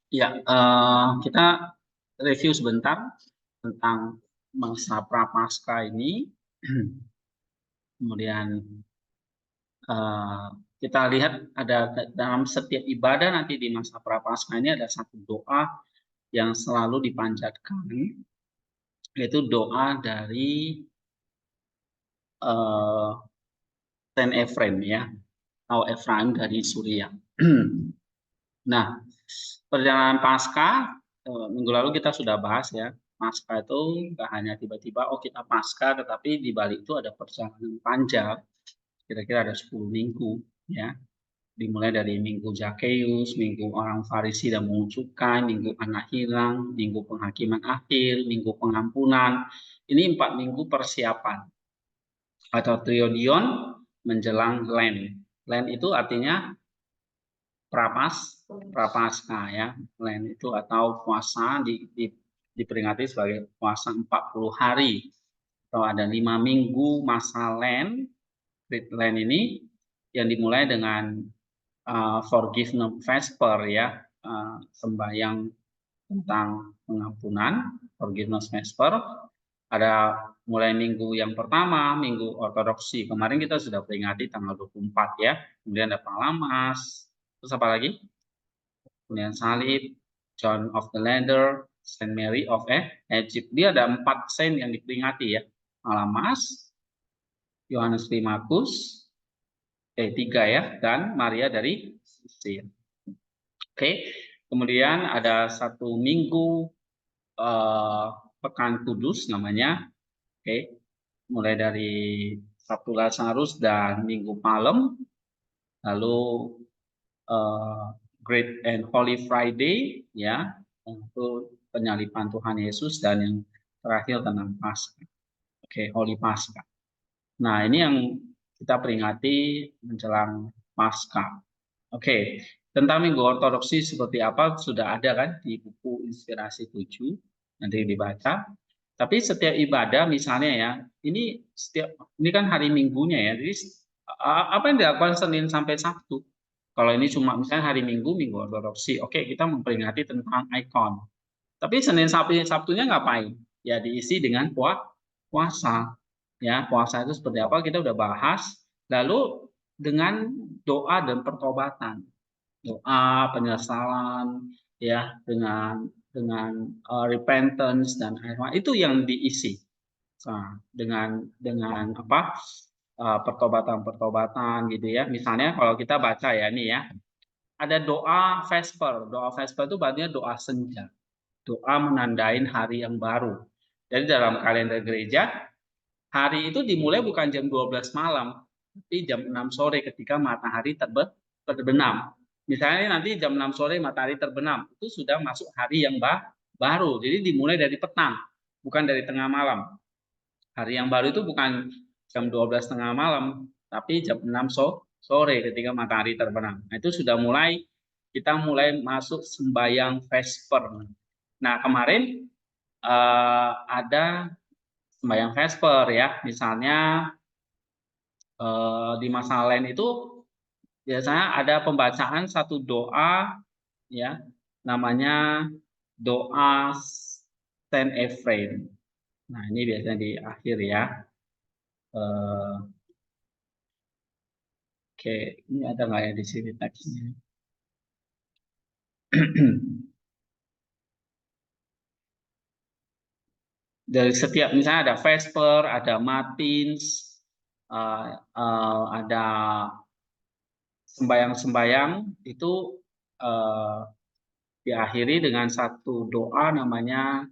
Ya, kita review sebentar tentang masa prapaskah ini. Kemudian eh, kita lihat ada dalam setiap ibadah nanti di masa prapaskah ini ada satu doa yang selalu dipanjatkan, yaitu doa dari eh, Saint Ephraim ya, atau Ephraim dari Suriah. Nah, perjalanan Paskah minggu lalu kita sudah bahas ya. Paskah itu nggak hanya tiba-tiba oh kita Paskah, tetapi di balik itu ada perjalanan panjang, kira-kira ada 10 minggu ya. Dimulai dari minggu Zakheus, minggu orang Farisi dan Pungut Cukai, minggu anak hilang, minggu penghakiman akhir, minggu pengampunan. Ini 4 minggu persiapan atau triodion menjelang Lent. Lent itu artinya prapaskah ya. Lent itu atau puasa diperingati sebagai puasa 40 hari atau ada 5 minggu masa Lent. Lent ini yang dimulai dengan forgiveness vesper ya, sembahyang tentang pengampunan, forgiveness vesper. Ada mulai minggu yang pertama, minggu ortodoksi. Kemarin kita sudah peringati tanggal 24 ya. Kemudian ada Palamas. Terus apa lagi? Kemudian salib, John of the Ladder, Saint Mary of Egypt. Dia ada 4 saint yang diperingati ya. Palamas, Yohanes Limakus, 3 ya, dan Maria dari Mesir. Oke, kemudian ada satu minggu eh, pekan kudus namanya. Oke, mulai dari Sabtu Lazarus dan Minggu Palem, lalu eh, Great and Holy Friday ya, untuk penyaliban Tuhan Yesus, dan yang terakhir tentang Paskah. Oke, Holy Paskah. Nah, ini yang kita peringati menjelang Paskah. Oke, tentang Minggu Ortodoksi seperti apa sudah ada kan di buku Inspirasi 7, nanti dibaca. Tapi setiap ibadah misalnya ya, ini kan hari Minggunya ya. Jadi apa yang dilakukan Senin sampai Sabtu? Kalau ini cuma misalnya hari Minggu, Minggu Ortodoksi, oke kita memperingati tentang ikon. Tapi Senin sampai Sabtunya ngapain? Ya diisi dengan puasa. Ya, puasa itu seperti apa kita udah bahas. Lalu dengan doa dan pertobatan, doa penyesalan ya, dengan repentance dan itu yang diisi. Nah, dengan apa, pertobatan-pertobatan gitu ya. Misalnya kalau kita baca ya nih ya, ada doa Vesper. Doa Vesper itu berarti doa senja, doa menandain hari yang baru. Jadi dalam kalender gereja, hari itu dimulai bukan jam 12 malam, tapi jam 6 sore ketika matahari terbenam. Misalnya nanti jam 6 sore matahari terbenam, itu sudah masuk hari yang baru. Jadi dimulai dari petang, bukan dari tengah malam. Hari yang baru itu bukan jam 12 tengah malam, tapi jam 6 sore ketika matahari terbenam. Nah, itu sudah kita mulai masuk sembahyang Vesper. Nah, kemarin ada sembahyang Vesper ya, misalnya di masa lain itu biasanya ada pembacaan satu doa ya, namanya doa Saint Ephraim. Nah, ini biasanya di akhir ya. Eh, Oke, ini ada nggak ya di sini teksnya? Dari setiap misalnya ada Vesper, ada Matins, ada sembayang-sembayang itu eh, diakhiri dengan satu doa namanya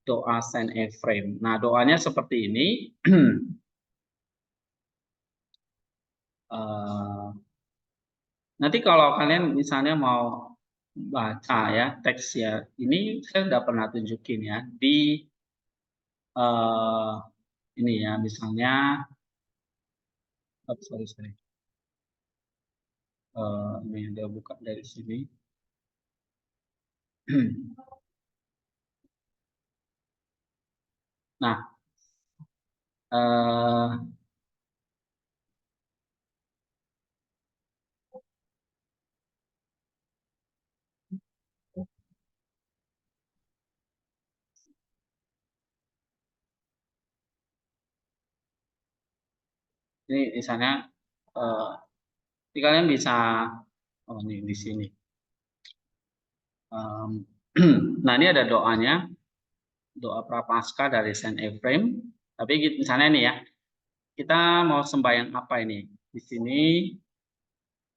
doa Saint Ephraim. Nah, doanya seperti ini. Eh, Nanti kalau kalian misalnya mau baca ya teks ya, ini saya sudah pernah tunjukin ya di eh, ini ya, misalnya, oh, sorry, ini ada buka dari sini. Nah, eh, Ini misalnya ini kalian bisa ini di sini. Nah, ini ada doanya, doa Prapaskah dari Saint Ephraim. Tapi misalnya nih ya, kita mau sembahyang apa ini? Di sini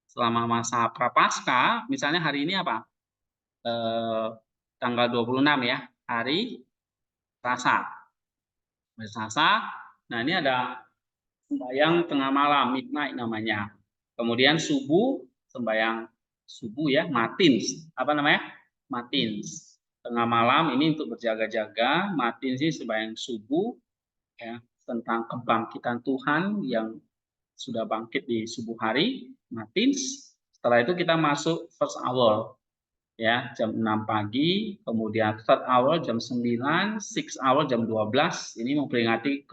selama masa Prapaskah, misalnya hari ini apa? Tanggal 26 ya, hari Selasa. Hari Selasa. Nah, ini ada sembahyang tengah malam, midnight namanya. Kemudian subuh, sembahyang subuh ya, matins. Apa namanya? Matins. Tengah malam ini untuk berjaga-jaga, matins sih sembahyang subuh ya, tentang kebangkitan Tuhan yang sudah bangkit di subuh hari, matins. Setelah itu kita masuk first hour ya, jam 6 pagi, kemudian third hour jam 9, sixth hour jam 12. Ini memperingati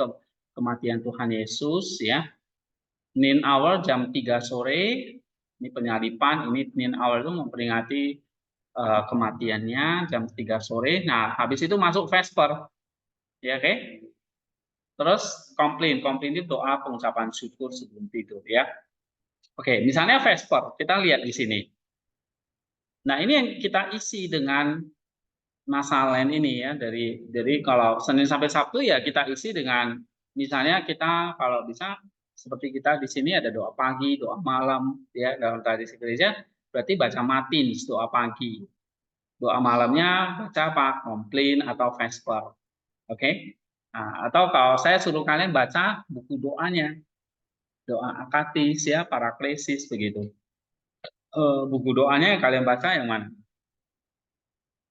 kematian Tuhan Yesus ya. Noon hour jam 3 sore, ini penyalipan, ini noon hour itu memperingati kematiannya jam 3 sore. Nah, habis itu masuk Vesper. Ya, oke. Terus komplain itu doa pengucapan syukur sebelum tidur ya. Oke, misalnya Vesper, kita lihat di sini. Nah, ini yang kita isi dengan masa lain ini ya, dari kalau Senin sampai Sabtu ya kita isi dengan misalnya kita kalau bisa seperti kita di sini ada doa pagi, doa malam ya dalam tradisi gereja, berarti baca matins doa pagi. Doa malamnya baca apa? Komplain atau Vesper. Oke? Nah, atau kalau saya suruh kalian baca buku doanya, doa akatis ya, paraklesis begitu. Buku doanya yang kalian baca yang mana?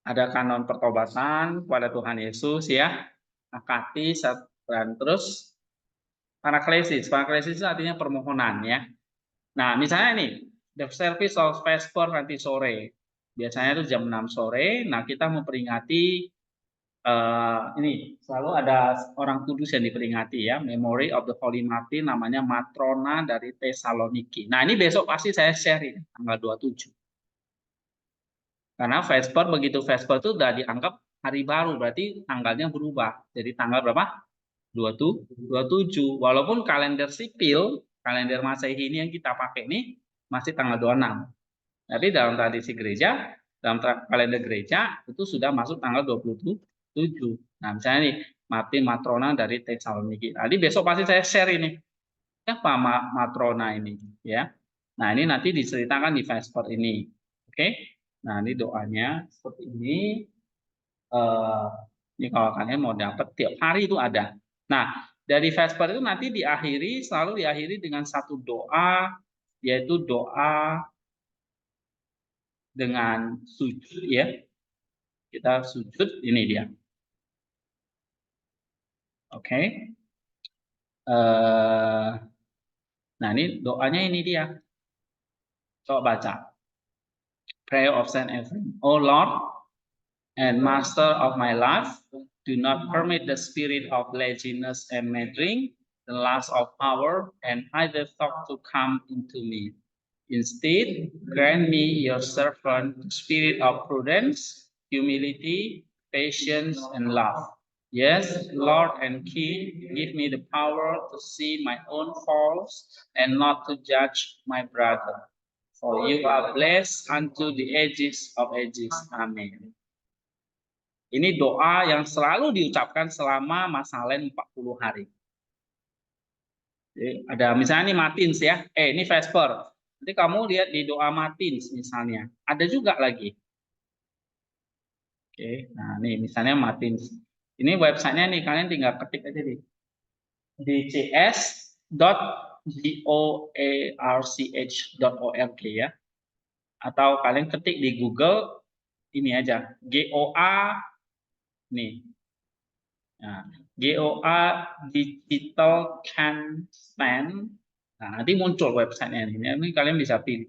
Ada kanon pertobatan kepada Tuhan Yesus ya, akatis, dan terus paraklesis. Paraklesis itu artinya permohonan ya. Nah, misalnya nih, the service of Vesper nanti sore. Biasanya itu jam 6 sore. Nah, kita memperingati ini selalu ada orang kudus yang diperingati ya, Memory of the Holy Martyr, namanya Matrona dari Tesaloniki. Nah, ini besok pasti saya share ini tanggal 27. Karena Vesper, begitu Vesper itu udah dianggap hari baru, berarti tanggalnya berubah. Jadi tanggal berapa? 27. Walaupun kalender sipil, kalender Masehi ini yang kita pakai ini masih tanggal 26. Tapi dalam tradisi gereja, dalam kalender gereja itu sudah masuk tanggal 27. Nah, misalnya nih, Martin Matrona dari Tesaloniki. Tadi besok pasti saya share ini. Siapa Matrona ini? Ya. Nah, ini nanti diceritakan di Vesper ini. Oke. Nah, ini doanya seperti ini. Ini kalau kalian mau dapat tiap hari itu ada. Nah, dari Vesper itu nanti selalu diakhiri dengan satu doa, yaitu doa dengan sujud ya. Kita sujud, ini dia. Oke. Nah, ini doanya ini dia. Coba baca. Prayer of Saint Ephraim. Oh Lord and Master of my life, do not permit the spirit of laziness and meddling, the lust of power, and either thought to come into me. Instead, grant me, your servant, the spirit of prudence, humility, patience, and love. Yes, Lord and King, give me the power to see my own faults and not to judge my brother. For you are blessed unto the ages of ages. Amen. Ini doa yang selalu diucapkan selama masa Lent 40 hari. Jadi ada misalnya nih Matins ya, ini Vesper. Nanti kamu lihat di doa Matins misalnya, ada juga lagi. Oke, nah nih misalnya Matins. Ini websitenya nih, kalian tinggal ketik aja di cs.goarch.org ya. Atau kalian ketik di Google ini aja, GOA nih. Nah, GOA Digital Campaign. Nah, nanti muncul websitenya ini. Ini kalian bisa pilih.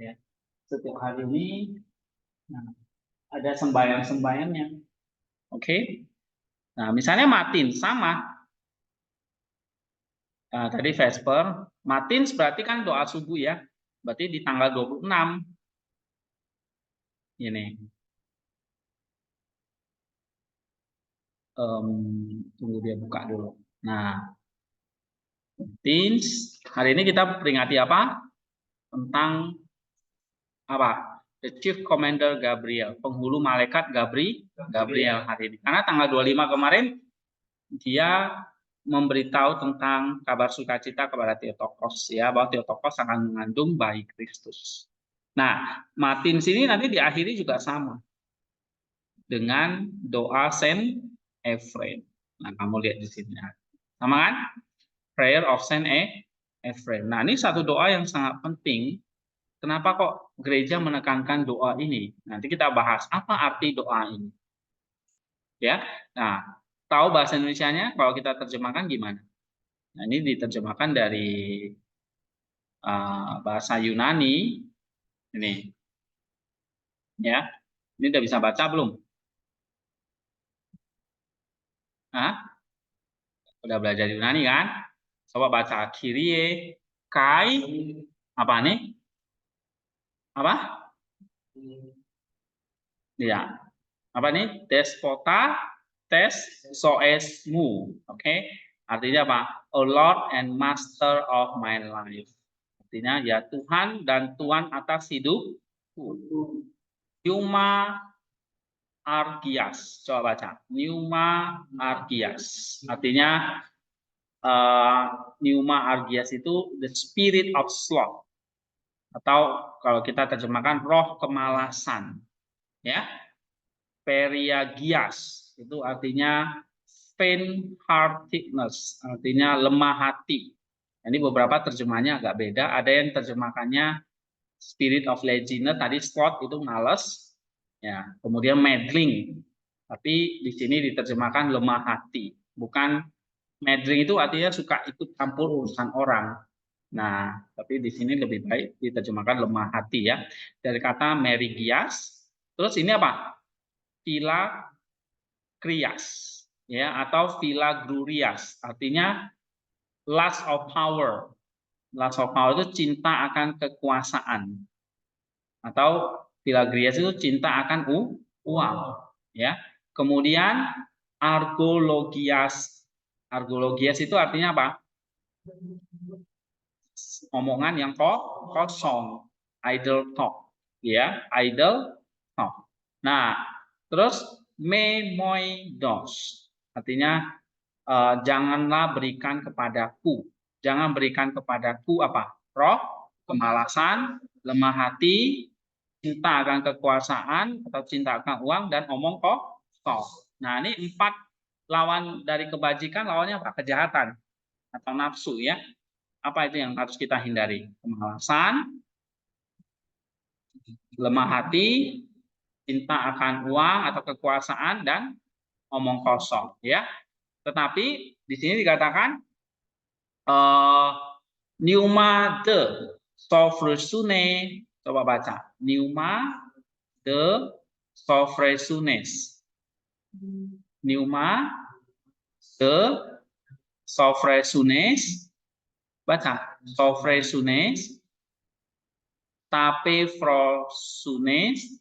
Ya. Setiap hari ini nah, ada sembahyang-sembahyangnya. Oke. Nah, misalnya Matin sama. Nah, tadi Vesper. Matin berarti kan doa subuh ya. Berarti di tanggal 26. Ini. Tunggu dia buka dulu. Nah, Teens. Hari ini kita peringati apa? Tentang apa? The Chief Commander Gabriel, penghulu malaikat Gabriel hari ini. Karena tanggal 25 kemarin dia memberitahu tentang kabar sukacita kepada Theotokos ya, bahwa Theotokos akan mengandung bayi Kristus. Nah, Martin sini nanti diakhiri juga sama dengan doa Saint Ephraim. Nah, kamu lihat di sini. Sama kan? Prayer of Saint Ephraim. Nah, ini satu doa yang sangat penting. Kenapa kok gereja menekankan doa ini? Nanti kita bahas apa arti doa ini. Ya. Nah, tahu bahasa Indonesianya? Kalau kita terjemahkan gimana? Nah, ini diterjemahkan dari bahasa Yunani. Ini. Ya. Ini udah bisa baca belum? Hah? Udah belajar Yunani kan? Coba baca Kyrie Kai apa nih? Apa? Ya. Apa nih? Despota tes soesmu. Oke. Artinya apa? O Lord and Master of my life. Artinya ya Tuhan dan Tuhan atas hidupku. Pneuma Argias. Coba baca. Pneuma Argias. Artinya Pneuma Argias itu the spirit of sloth. Atau kalau kita terjemahkan roh kemalasan. Ya. Periagias itu artinya faint heartedness, artinya lemah hati. Ini beberapa terjemahannya agak beda. Ada yang terjemahkannya spirit of laziness, tadi sloth itu malas, ya. Kemudian meddling, tapi di sini diterjemahkan lemah hati. Bukan meddling itu artinya suka ikut campur urusan orang. Nah, tapi di sini lebih baik diterjemahkan lemah hati ya. Dari kata merigias. Terus ini apa? Phila krias ya, atau philagrurias, artinya lust of power. Lust of power itu cinta akan kekuasaan, atau philagrias itu cinta akan uang ya. Kemudian argologias. Argologias itu artinya apa? Omongan yang kosong, idle talk ya, idle talk. Nah, terus memoidos artinya janganlah berikan kepadaku. Jangan berikan kepadaku apa? Roh, kemalasan, lemah hati, cinta akan kekuasaan atau cinta akan uang, dan omong kosong. Nah, ini 4 lawan dari kebajikan, lawannya apa? Kejahatan atau nafsu ya. Apa itu yang harus kita hindari? Kemalasan, lemah hati, cinta akan uang atau kekuasaan, dan omong kosong ya. Tetapi di sini dikatakan Pneuma de Sophrosyne, coba baca. Pneuma de Sophrosynes. Pneuma de Sophrosynes. Baca. Sophrosynes. Tape Frosynes.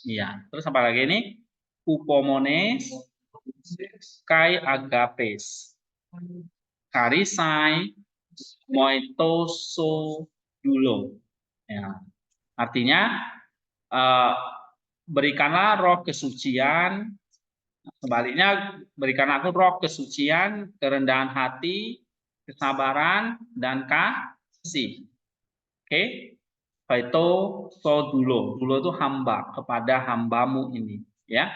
Iya. Terus apa lagi ini? Upomones. Kai agapes. Karisai, moitoso dulo. Ya. Artinya berikanlah roh kesucian, sebaliknya berikanlah aku roh kesucian, kerendahan hati, kesabaran, dan kasih. Oke, Faito so dulo. Dulo itu hamba, kepada hambamu ini. Ya,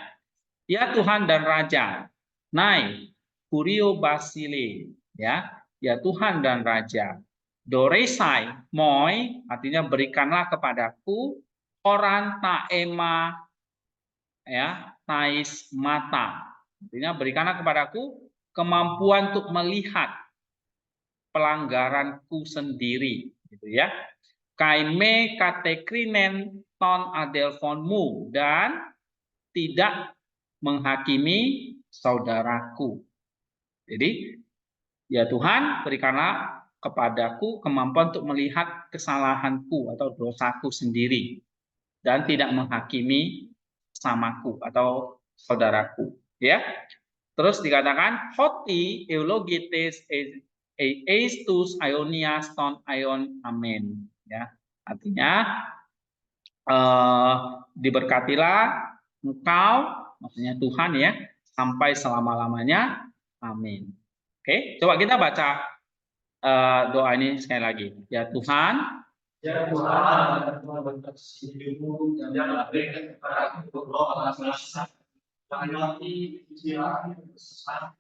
ya Tuhan dan Raja. Nai, Kurio Basile. Ya Tuhan dan Raja. Doresai, moi, artinya berikanlah kepadaku, orang taema, ya, tais mata. Artinya berikanlah kepadaku kemampuan untuk melihat pelanggaranku sendiri, gitu ya. Kaime katekrinen ton adelfonmu, dan tidak menghakimi saudaraku. Jadi, ya Tuhan, berikanlah kepadaku kemampuan untuk melihat kesalahanku atau dosaku sendiri, dan tidak menghakimi samaku atau saudaraku. Ya, Terus dikatakan hoti eulogetes eistus ionia ston ion amen. Ya, artinya diberkatilah engkau, maksudnya Tuhan ya, sampai selama-lamanya. Amin. Oke, coba kita baca doa ini sekali lagi. Ya Tuhan, ya Tuhan, Tuhan berkasih hidupmu dan jangan berikan kepada aku roh rasa mati pikiran sesat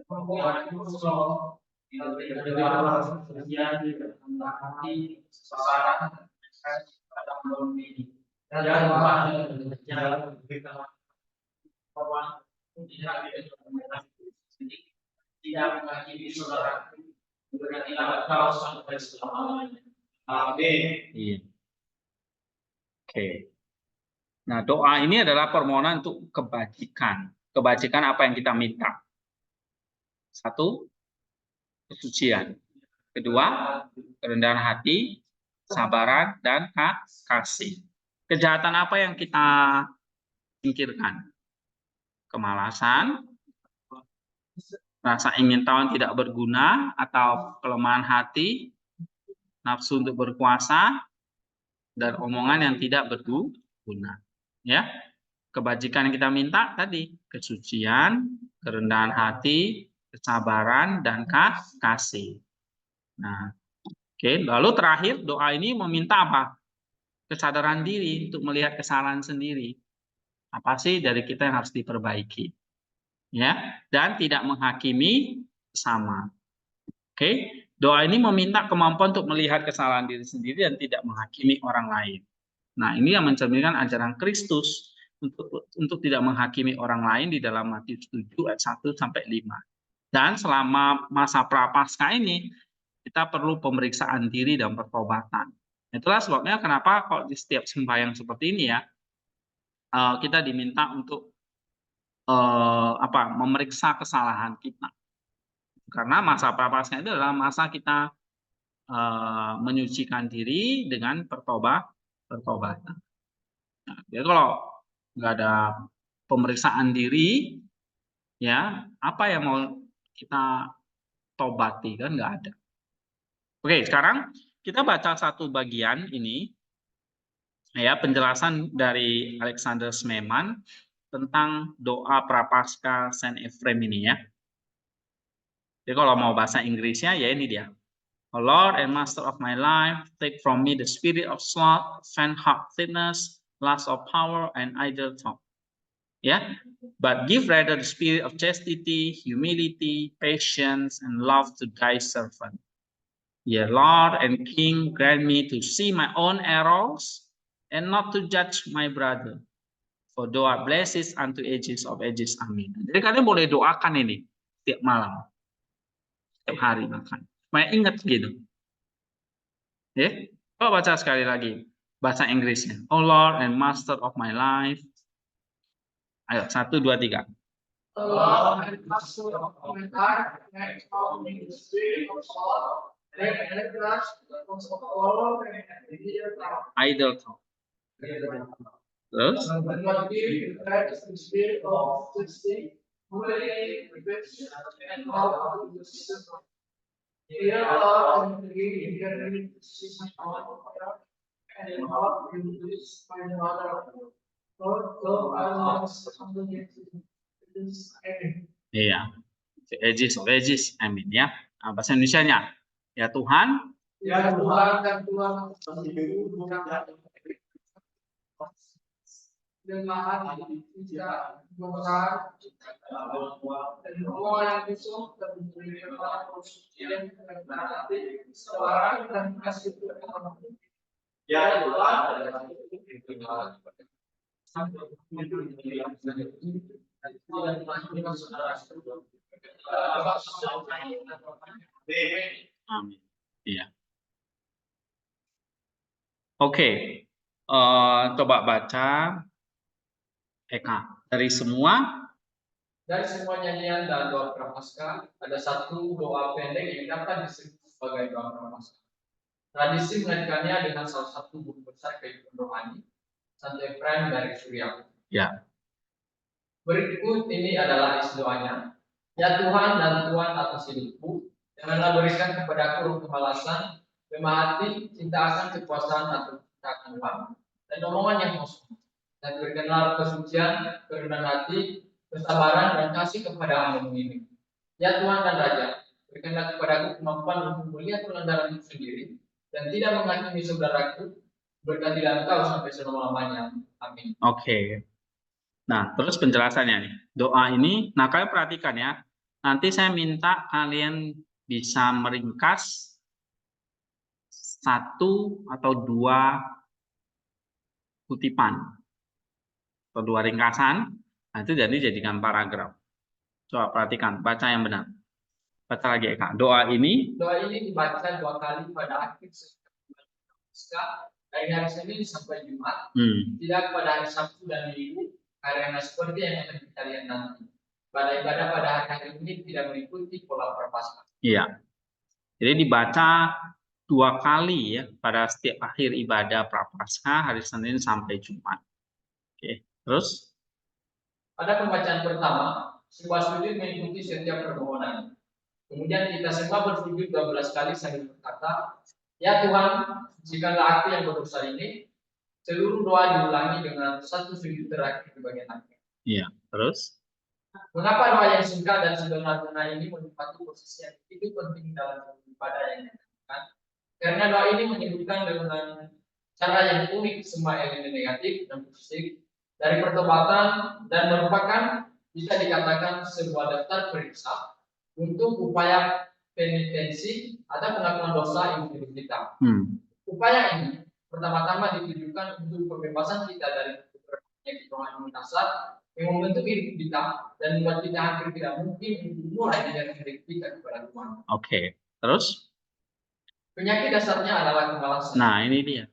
membuat roh yang dalam terjadi dalam hati seseorang pada malam ini dan Tuhan berjalan kita bahwa tidak menghakimi saudara berkatilah kau sampai selamanya. Amin. Iya. Oke. Nah, doa ini adalah permohonan untuk kebajikan. Kebajikan apa yang kita minta? Satu, kesucian. Kedua, kerendahan hati, kesabaran, dan kasih. Kejahatan apa yang kita singkirkan? Kemalasan, rasa ingin tahu yang tidak berguna, atau kelemahan hati, nafsu untuk berkuasa, dan omongan yang tidak berguna. Ya, kebajikan yang kita minta tadi, kesucian, kerendahan hati, kesabaran, dan kasih. Nah, oke. Lalu terakhir doa ini meminta apa? Kesadaran diri untuk melihat kesalahan sendiri. Apa sih dari kita yang harus diperbaiki? Ya, dan tidak menghakimi sama. Oke, doa ini meminta kemampuan untuk melihat kesalahan diri sendiri dan tidak menghakimi orang lain. Nah, ini yang mencerminkan ajaran Kristus untuk tidak menghakimi orang lain di dalam Matius 7 ayat 1 sampai 5. Dan selama masa prapaskah ini kita perlu pemeriksaan diri dan pertobatan. Itulah sebabnya kenapa kalau di setiap sembahyang seperti ini ya, kita diminta untuk memeriksa kesalahan kita. Karena masa prapaskah itu adalah masa kita menyucikan diri dengan pertobatan. Nah, jadi kalau nggak ada pemeriksaan diri, ya apa yang mau kita tobati, kan nggak ada. Oke, sekarang kita baca satu bagian ini, ya, penjelasan dari Alexander Smeman tentang doa Prapaskah Saint Ephrem ini ya. Jadi kalau mau bahasa Inggrisnya ya ini dia. O Lord and Master of my life, take from me the spirit of sloth, faint-heartedness, lust of power, and idle thought. Yeah, but give rather the spirit of chastity, humility, patience, and love to thy servant. Yea, Lord and King, grant me to see my own errors and not to judge my brother. For thou art blessed unto ages of ages. Amin. Jadi kalian boleh doakan ini setiap malam, setiap hari makan. Supaya ingat gitu. Ya, coba baca sekali lagi bahasa Inggrisnya. O Lord and Master of my life. Ayo, 1, 2, 3. Lord and Master of my life, make of me the spirit of thought, and encourage the cause of all and Idle talk. Terus? But give the spirit of chastity, humility, patience, and love to the system. Here are and three inherent systems of prayer, and not in this my mother. Lord, though I was this end. Iya. Ages of ages. Amin ya. Nah, bahasa Indonesianya. Ya Tuhan. Ya Tuhan dan Tuhan dengan tidak besar dan semua yang besok dan memberikan persucian dan berarti seorang dan kasih Tuhan. Ya Tuhan. Amin. Iya. Oke. Coba baca Eka. Dari semua nyanyian dan doa prapaskah, ada satu doa pendek yang dapat disebut sebagai doa prapaskah. Tradisi mengaitkannya dengan salah satu guru besar kehidupan rohani, Santo Ephrem dari Suriah. Ya. Berikut ini adalah isi doanya. Ya Tuhan dan Tuhan atas hidupku, janganlah berikan kepadaku roh kemalasan, lemah hati, cinta akan kekuasaan atau cinta akan uang, dan omongan yang kosong. Dan berikanlah roh kesucian, kerendahan hati, kesabaran, dan kasih kepada hamba ini. Ya Tuhan dan Raja, berikanlah kepadaku kemampuan untuk melihat pelanggaranku sendiri, dan tidak menghakimi saudaraku, berkatilah Engkau sampai selama-lamanya. Amin. Oke. Nah, terus penjelasannya nih. Doa ini, nah kalian perhatikan ya. Nanti saya minta kalian bisa meringkas satu atau dua kutipan atau dua ringkasan. Nah, itu jadikan paragraf. Coba perhatikan, baca yang benar. Baca lagi Eka. Doa ini dibaca 2 kali pada akhir Pasca dari hari Senin sampai Jumat, tidak pada hari Sabtu dan Minggu, karena seperti yang akan kita lihat nanti. Ibadah pada hari ini tidak mengikuti pola prapaskah. Iya. Jadi dibaca 2 kali ya pada setiap akhir ibadah prapaskah hari Senin sampai Jumat. Oke. Terus pada pembacaan pertama, sebuah sujud mengikuti setiap permohonan. Kemudian kita semua bersujud 12 kali sambil berkata, ya Tuhan, sucikanlah aku yang berdosa ini. Seluruh doa diulangi dengan satu sujud terakhir di bagian akhir. Iya, terus mengapa doa yang singkat dan sederhana ini menempati posisi yang itu penting dalam ibadah yang dilakukan? Karena doa ini menyebutkan dengan cara yang unik semua elemen negatif dan positif dari pertobatan dan merupakan bisa dikatakan sebuah daftar periksa untuk upaya penitensi atau pengakuan dosa individu kita. Upaya ini pertama-tama ditujukan untuk pembebasan kita dari penyakit rohani dasar yang membentuk hidup kita dan membuat kita hampir tidak mungkin untuk mulai dari hidup kita kepada Tuhan. Oke, terus? Penyakit dasarnya adalah kemalasan. Nah, ini dia.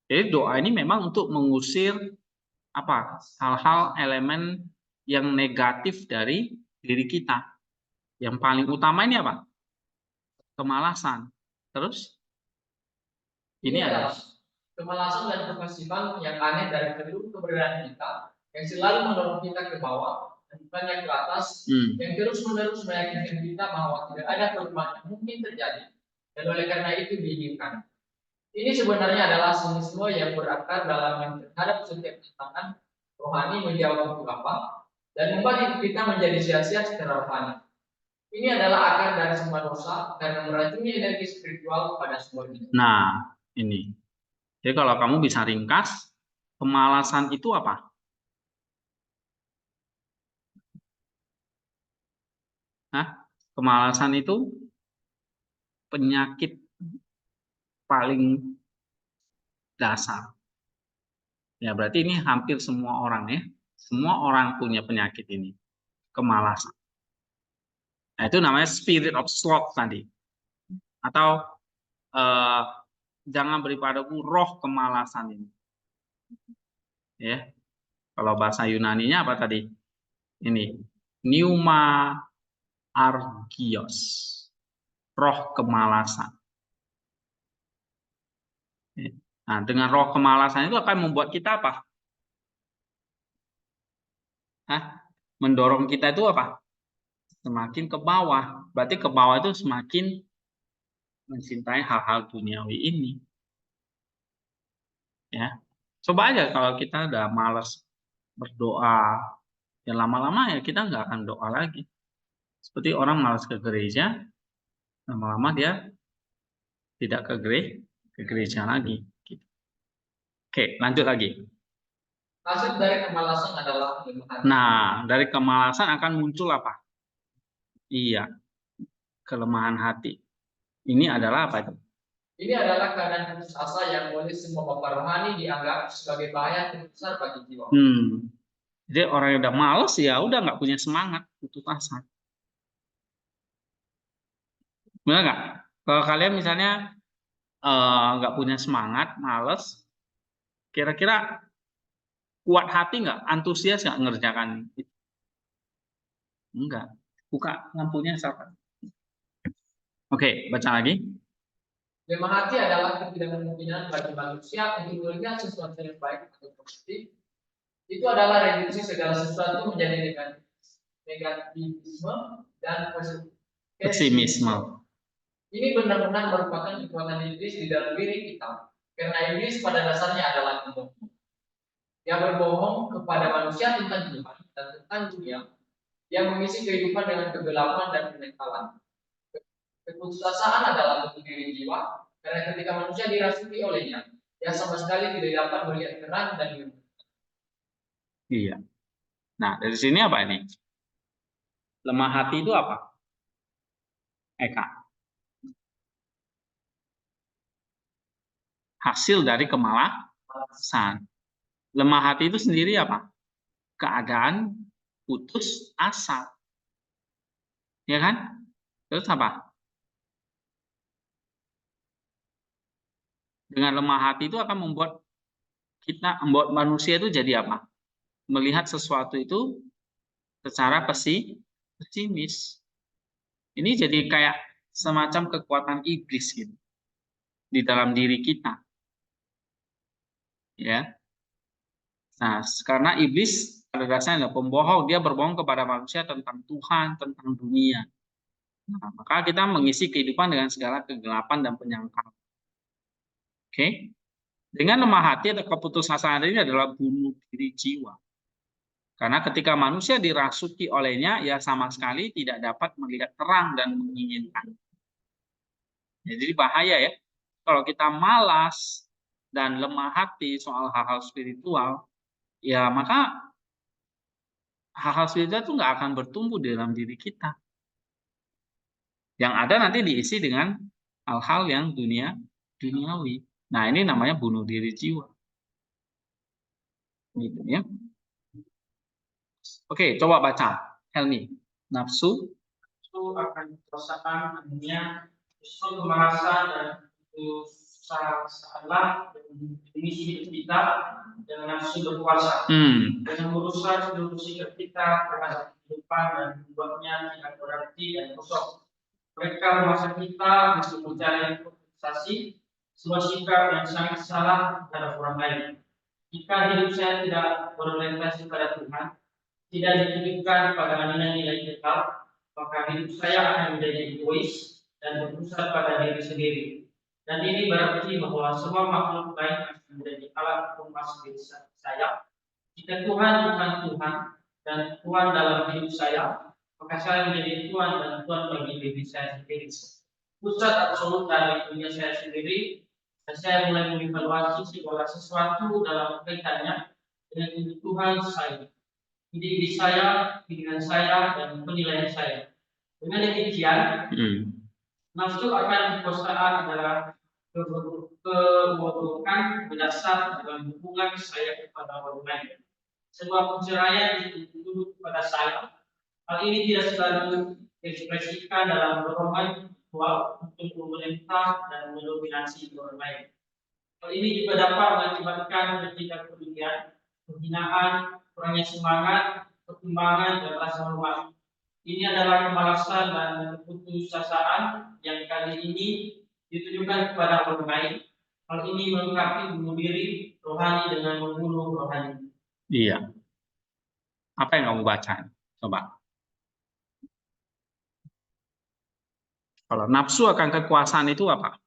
Jadi doa ini memang untuk mengusir apa? Hal-hal elemen yang negatif dari diri kita. Yang paling utama ini apa? Kemalasan. Terus? Ini adalah kemalasan dan kepasifan yang aneh dari seluruh keberadaan kita yang selalu mendorong kita ke bawah dan bukannya ke atas, yang terus-menerus meyakinkan kita bahwa tidak ada perubahan yang mungkin terjadi dan oleh karena itu diinginkan. Ini sebenarnya adalah sinisme yang berakar dalam terhadap setiap tantangan rohani menjawab untuk apa dan membuat hidup kita menjadi sia-sia secara rohani. Ini adalah akar dari semua dosa karena meracuni energi spiritual pada semua ini. Nah, ini. Jadi kalau kamu bisa ringkas, kemalasan itu apa? Kemalasan itu penyakit paling dasar. Ya, berarti ini hampir semua orang ya. Semua orang punya penyakit ini. Kemalasan. Nah, itu namanya spirit of sloth tadi. Atau jangan beri padaku roh kemalasan ini. Ya. Kalau bahasa Yunaninya apa tadi? Ini pneuma argios. Roh kemalasan. Nah, dengan roh kemalasan itu akan membuat kita apa? Mendorong kita itu apa? Semakin ke bawah. Berarti ke bawah itu semakin mencintai hal-hal duniawi ini. Ya. Coba aja kalau kita udah malas berdoa, ya lama-lama ya kita nggak akan doa lagi. Seperti orang malas ke gereja, lama-lama dia tidak ke gereja lagi. Gitu. Oke, lanjut lagi. Hasil dari kemalasan adalah kelemahan. Nah, dari kemalasan akan muncul apa? Iya, kelemahan hati. Ini adalah apa itu? Ini adalah keadaan putus asa yang oleh semua bapak rohani dianggap sebagai bahaya terbesar bagi jiwa. Jadi orang yang udah males ya udah nggak punya semangat, putus asa. Benar nggak? Kalau kalian misalnya nggak punya semangat, males, kira-kira kuat hati nggak, antusias nggak ngerjakan itu? Enggak. Buka lampunya siapa? Oke, baca lagi. Lemah hati adalah ketidakmungkinan bagi manusia untuk melihat sesuatu yang baik atau positif itu adalah reduksi segala sesuatu menjadi negativisme dan Pesimisme. Ini benar-benar merupakan kekuatan iblis di dalam diri kita. Karena iblis pada dasarnya adalah pembohong. Dia berbohong kepada manusia tentang Tuhan dan tentang dunia. Dia mengisi kehidupan dengan kegelapan dan kenekalan. Keputusasaan adalah bentuk diri jiwa, karena ketika manusia dirasuki olehnya, dia sama sekali tidak dapat melihat terang dan ilmu. Iya. Nah, dari sini apa ini? Lemah hati itu apa? Eka. Hasil dari kemalasan. Lemah hati itu sendiri apa? Keadaan putus asa. Ya kan? Terus apa? Dengan lemah hati itu akan membuat manusia itu jadi apa? Melihat sesuatu itu secara pesimis. Ini jadi kayak semacam kekuatan iblis gitu di dalam diri kita. Ya. Nah, karena iblis pada dasarnya adalah pembohong, dia berbohong kepada manusia tentang Tuhan, tentang dunia. Nah, maka kita mengisi kehidupan dengan segala kegelapan dan penyangkal. Oke? Dengan lemah hati atau keputusasaan ini adalah bunuh diri jiwa. Karena ketika manusia dirasuki olehnya, ya sama sekali tidak dapat melihat terang dan menginginkan. Ya, jadi bahaya ya. Kalau kita malas dan lemah hati soal hal-hal spiritual, ya maka hal-hal spiritual itu nggak akan bertumbuh di dalam diri kita. Yang ada nanti diisi dengan hal-hal yang duniawi. Nah, ini namanya bunuh diri jiwa. Gitu ya. Oke, coba baca. Helmi. Nafsu Itu akan perasaan dunia, justru kemalasan dan keputusasaan demi hidup kita dengan nafsu berkuasa, dengan merusak seluruh sikap kita terhadap kehidupan dan membuatnya tidak berarti dan kosong. Mereka memaksa kita untuk mencari kompensasi sebuah sikap yang sangat salah terhadap orang lain. Jika hidup saya tidak berorientasi pada Tuhan, tidak dititipkan pada nilai-nilai kekal, maka hidup saya akan menjadi egois dan berpusat pada diri sendiri. Dan ini berarti bahwa semua makhluk lain akan menjadi alat pemas diri saya. Jika Tuhan bukan Tuhan dan Tuhan dalam hidup saya, maka saya menjadi Tuhan dan Tuhan bagi diri saya sendiri. Pusat absolut dari dunia saya sendiri, dan saya mulai mengevaluasi segala sesuatu dalam kaitannya dengan kebutuhan saya, diri saya, pikiran saya, dan penilaian saya. Dengan demikian, nafsu akan kekuasaan adalah kebodohan berdasar dalam hubungan saya kepada orang lain. Sebuah perceraian dituduh kepada saya. Hal ini tidak selalu diekspresikan dalam dorongan untuk memerintah dan mendominasi orang lain. Hal ini juga dapat mengakibatkan ketidakpedulian, penghinaan, kurangnya semangat, pertimbangan, dan rasa hormat. Ini adalah kemalasan dan keputusasaan yang kali ini ditujukan kepada orang lain. Hal ini melengkapi bunuh diri rohani dengan membunuh rohani. Iya. Apa yang kamu baca? Coba. Kalau nafsu akan kekuasaan itu apa?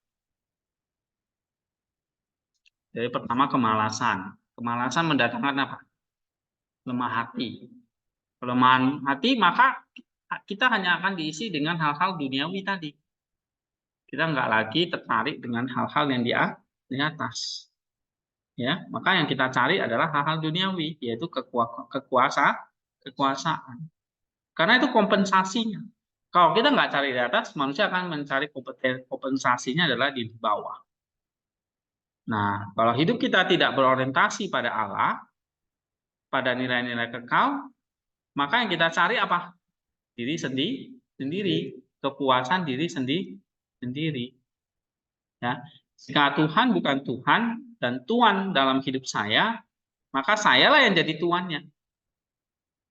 Jadi pertama kemalasan. Kemalasan mendatangkan apa? Lemah hati. Kelemahan hati maka kita hanya akan diisi dengan hal-hal duniawi tadi. Kita nggak lagi tertarik dengan hal-hal yang di atas. Ya, maka yang kita cari adalah hal-hal duniawi, yaitu kekuasaan. Karena itu kompensasinya. Kalau kita nggak cari di atas, manusia akan mencari kompensasinya adalah di bawah. Nah, kalau hidup kita tidak berorientasi pada Allah, pada nilai-nilai kekal, maka yang kita cari apa? Diri sendiri, kepuasan diri sendiri. Ya, jika Tuhan bukan Tuhan dan Tuhan dalam hidup saya, maka sayalah yang jadi tuannya.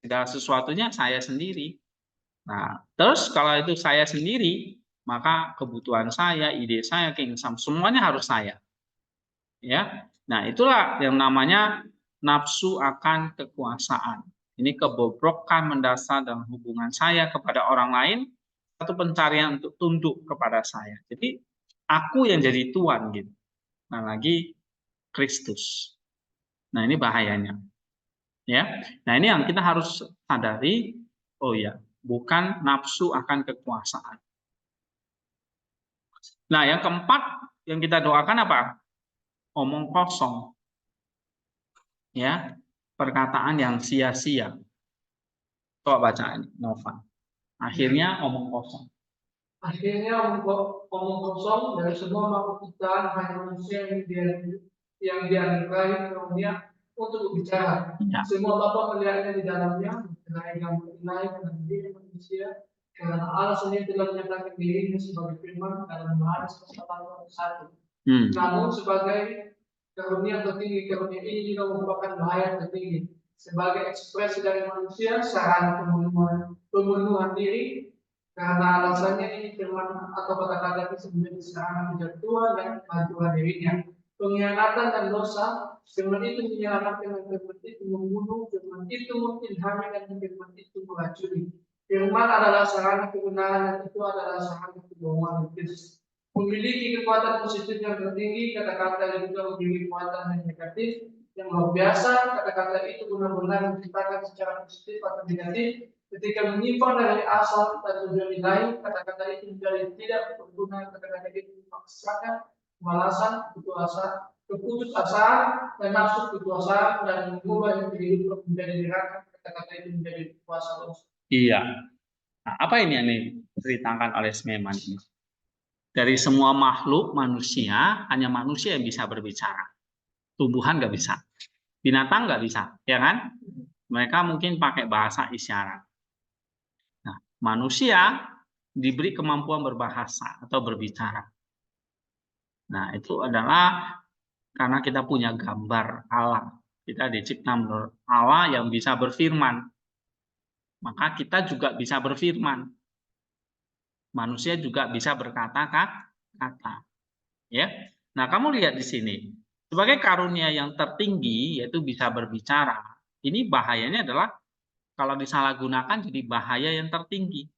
Segala sesuatunya saya sendiri. Nah, terus kalau itu saya sendiri, maka kebutuhan saya, ide saya, keinginan semuanya harus saya. Ya, nah itulah yang namanya nafsu akan kekuasaan. Ini kebobrokan mendasar dalam hubungan saya kepada orang lain, satu pencarian untuk tunduk kepada saya. Jadi aku yang jadi tuan gitu. Nah, lagi Kristus. Nah, ini bahayanya. Ya. Nah, ini yang kita harus sadari, oh ya, bukan nafsu akan kekuasaan. Nah, yang keempat yang kita doakan apa? Omong kosong. Ya, perkataan yang sia-sia. Coba baca ini, Nova. Akhirnya omong kosong. Akhirnya omong kosong dari semua makhluk ciptaan hanya manusia yang dianugerahi karunia untuk berbicara. Ya. Semua Bapa melihatnya di dalamnya, mengenai diri manusia, karena Allah sendiri telah menyatakan dirinya sebagai firman dalam Yohanes pasal 1. Namun sebagai karunia tertinggi, karunia ini juga merupakan bahaya tertinggi. Sebagai ekspresi dari manusia, sarana pembunuhan diri, karena alasannya ini firman atau kata-kata itu menjadi sarana kejatuhan dan kehancuran dirinya. Pengkhianatan dan dosa, firman itu menyelamatkan dan firman itu membunuh, firman itu mengilhami dan firman itu meracuni. Firman adalah sarana kebenaran dan itu adalah sarana kebohongan iblis. Memiliki kekuatan positif yang tertinggi, kata-kata yang juga memiliki kekuatan yang negatif yang luar biasa. Kata-kata itu benar-benar menciptakan secara positif atau negatif. Ketika menyimpang dari asal dan tujuan ilahi, kata-kata itu menjadi tidak berguna. Kata-kata itu memaksakan kemalasan, keputusasaan, dan nafsu kekuasaan, dan mengubah kehidupan menjadi neraka. Kata-kata itu menjadi kuasa dosa. Iya. Nah, apa ini yang diceritakan oleh Smeman ini? Dari semua makhluk manusia, hanya manusia yang bisa berbicara. Tumbuhan nggak bisa. Binatang nggak bisa, ya kan? Mereka mungkin pakai bahasa isyarat. Nah, manusia diberi kemampuan berbahasa atau berbicara. Nah, itu adalah karena kita punya gambar Allah. Kita dicipta menurut Allah yang bisa berfirman. Maka kita juga bisa berfirman. Manusia juga bisa berkata-kata. Ya. Nah, kamu lihat di sini. Sebagai karunia yang tertinggi, yaitu bisa berbicara. Ini bahayanya adalah kalau disalahgunakan jadi bahaya yang tertinggi.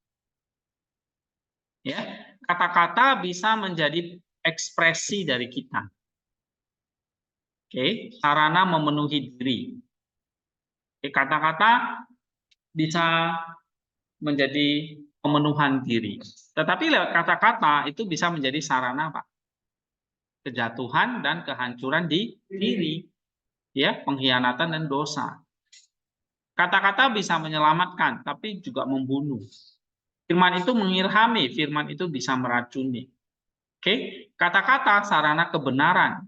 Ya, kata-kata bisa menjadi ekspresi dari kita. Oke, sarana memenuhi diri. Kata-kata bisa menjadi pemenuhan diri. Tetapi lewat kata-kata itu bisa menjadi sarana apa? Kejatuhan dan kehancuran di diri. Ya, pengkhianatan dan dosa. Kata-kata bisa menyelamatkan, tapi juga membunuh. Firman itu mengilhami, firman itu bisa meracuni. Oke, kata-kata sarana kebenaran,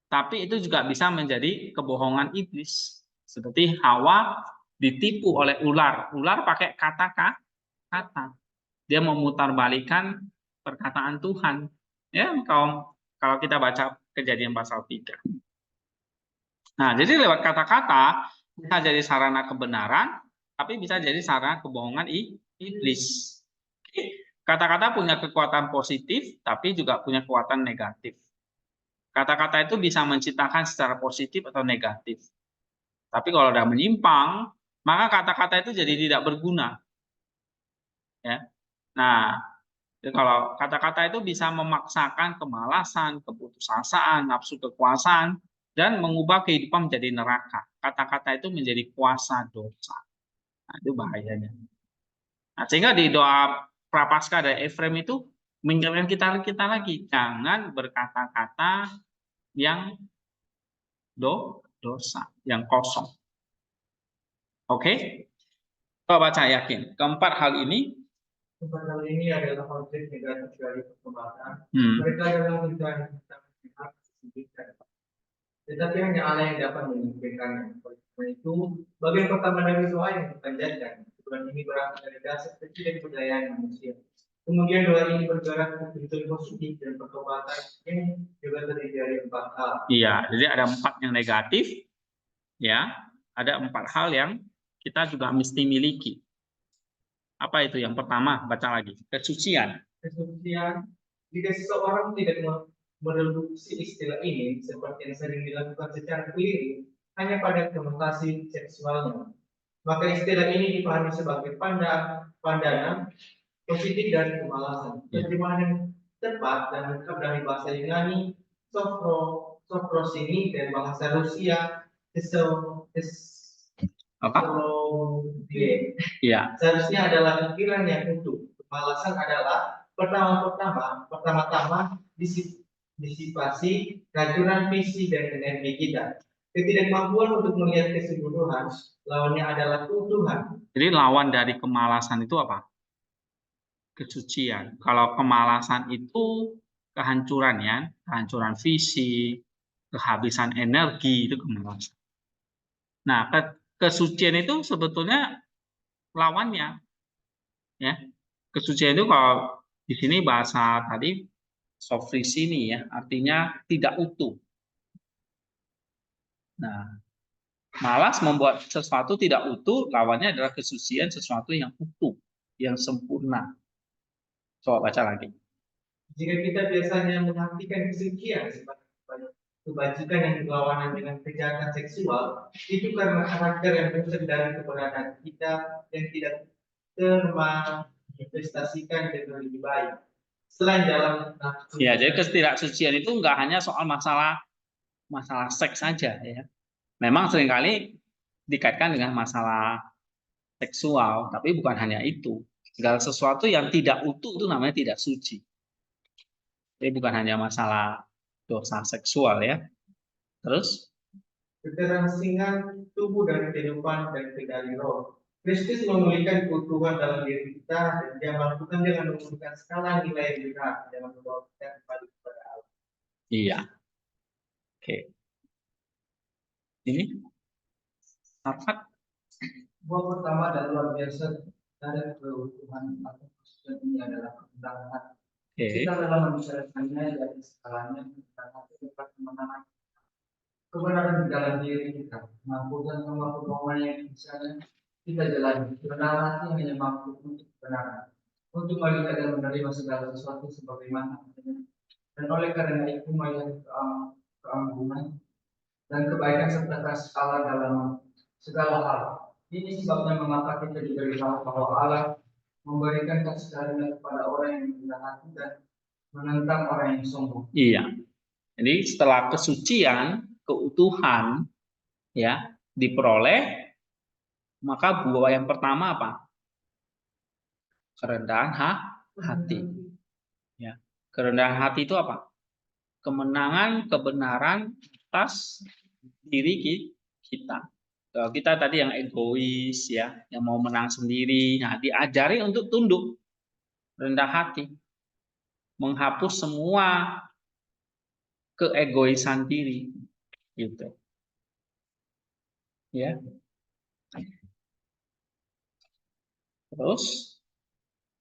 tapi itu juga bisa menjadi kebohongan iblis. Seperti Hawa ditipu oleh ular. Ular pakai kata-kata. Dia memutarbalikkan perkataan Tuhan. Ya, kalau kita baca Kejadian pasal 3. Nah, jadi lewat kata-kata bisa jadi sarana kebenaran, tapi bisa jadi sarana kebohongan iblis. Kata-kata punya kekuatan positif, tapi juga punya kekuatan negatif. Kata-kata itu bisa menciptakan secara positif atau negatif. Tapi kalau sudah menyimpang, maka kata-kata itu jadi tidak berguna. Ya. Nah, kalau kata-kata itu bisa memaksakan kemalasan, keputusasaan, nafsu kekuasaan, dan mengubah kehidupan menjadi neraka. Kata-kata itu menjadi kuasa dosa. Nah, itu bahayanya. Nah, sehingga di doa Prapaskah dari Efrem itu mengingatkan kita lagi, jangan berkata-kata yang dosa, yang kosong. Oke? Coba baca yakin. Keempat hal ini adalah konsep negatif dari perkembangan. Mereka adalah berjalan tentang kesulitan. Tetapi hanya Allah yang dapat mengizinkannya. Oleh itu, bagian pertama dari doa yang dipanjatkan. Tuhan ini berasal dari dasar kecil dan kebudayaan manusia. Kemudian doa ini bergerak ke tujuan positif dan pertobatan yang juga terdiri dari 4 hal. Iya, jadi ada 4 yang negatif, ya, ada 4 hal yang kita juga mesti miliki. Apa itu? Yang pertama, baca lagi. Kesucian. Kesucian. Jika seseorang tidak mereduksi istilah ini, seperti yang sering dilakukan secara keliru, hanya pada konotasi seksualnya. Maka istilah ini dipahami sebagai pandangan positif dari kemalasan. Terjemahan yang tepat dan lengkap dari bahasa Yunani, sophros ini dari bahasa Rusia, Apa? Iya. Seharusnya adalah pikiran yang utuh. Kemalasan adalah pertama-tama disipasi, keracunan visi dan energi kita. Ketidakmampuan untuk melihat keseluruhan, lawannya adalah keutuhan. Jadi lawan dari kemalasan itu apa? Kesucian. Kalau kemalasan itu kehancuran ya, kehancuran visi, kehabisan energi, itu kemalasan. Nah, kesucian itu sebetulnya lawannya. Ya. Kesucian itu kalau di sini bahasa tadi sophros ini ya, artinya tidak utuh. Nah, malas membuat sesuatu tidak utuh, lawannya adalah kesucian, sesuatu yang utuh, yang sempurna. Coba baca lagi. Jika kita biasanya mengartikan kesucian sebagai kebajikan yang berlawanan dengan kejahatan seksual, itu karena karakter yang muncul dari keberadaan kita yang tidak termanifestasikan dengan lebih baik. Selain dalam nafsu. Ya, jadi ketidaksucian itu enggak hanya soal masalah seks saja ya. Memang seringkali dikaitkan dengan masalah seksual, tapi bukan hanya itu. Segala sesuatu yang tidak utuh itu namanya tidak suci. Jadi bukan hanya masalah dosa seksual ya. Terus keterangsingan tubuh dari kehidupan dan kendali roh. Kristus memulihkan keutuhan dalam diri kita dan dia melakukan dengan menggunakan skala nilai yang benar dan membawa kita kembali kepada Allah. Iya. Oke. Ini Harvard. Buah pertama dan luar biasa dari keutuhan atau kesucian ini adalah kebenaran hati. Kita dalam membicarakannya dari skalanya kebenaran hati dapat kemenangan. Kebenaran di dalam diri kita, mampukan semua kebohongan yang misalnya kita jalani. Kebenaran hati hanya mampu untuk kebenaran, untuk melihat dan menerima segala sesuatu sebagaimana adanya. Dan oleh karena itu melihat keanggunan dan kebaikan serta kasih Allah dalam segala hal. Ini sebabnya mengapa kita diberitahu bahwa Allah memberikan kasih karunia kepada orang yang rendah hati dan menentang orang yang sombong. Iya. Jadi setelah kesucian, keutuhan ya diperoleh, maka buah yang pertama apa? Kerendahan hati. Ya. Kerendahan hati itu apa? Kemenangan, kebenaran atas diri kita. Kalau kita tadi yang egois ya, yang mau menang sendiri, nah diajari untuk tunduk, rendah hati, menghapus semua keegoisan diri, gitu. Ya. Terus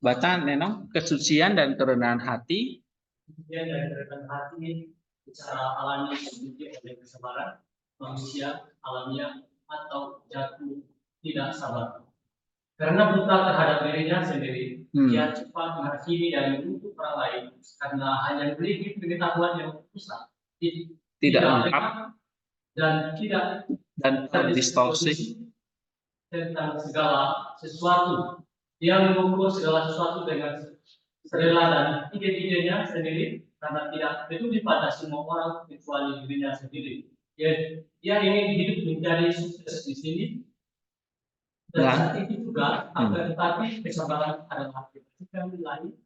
baca Nenong, kesucian dan kerendahan hati. Kesucian dan kerendahan hati secara alami diuji oleh kesabaran manusia alamiah atau jatuh tidak sabar. Karena buta terhadap dirinya sendiri, dia cepat menghakimi dan menuntut orang lain karena hanya memiliki pengetahuan yang pusat, tidak lengkap dan terdistorsi tentang segala sesuatu. Dia mengukur segala sesuatu dengan serela dan ide-idenya sendiri karena tidak peduli pada semua orang kecuali dirinya sendiri. Dia ingin hidup menjadi sukses di sini. Dan saat itu juga, akan tetapi kesabaran adalah ketika lain.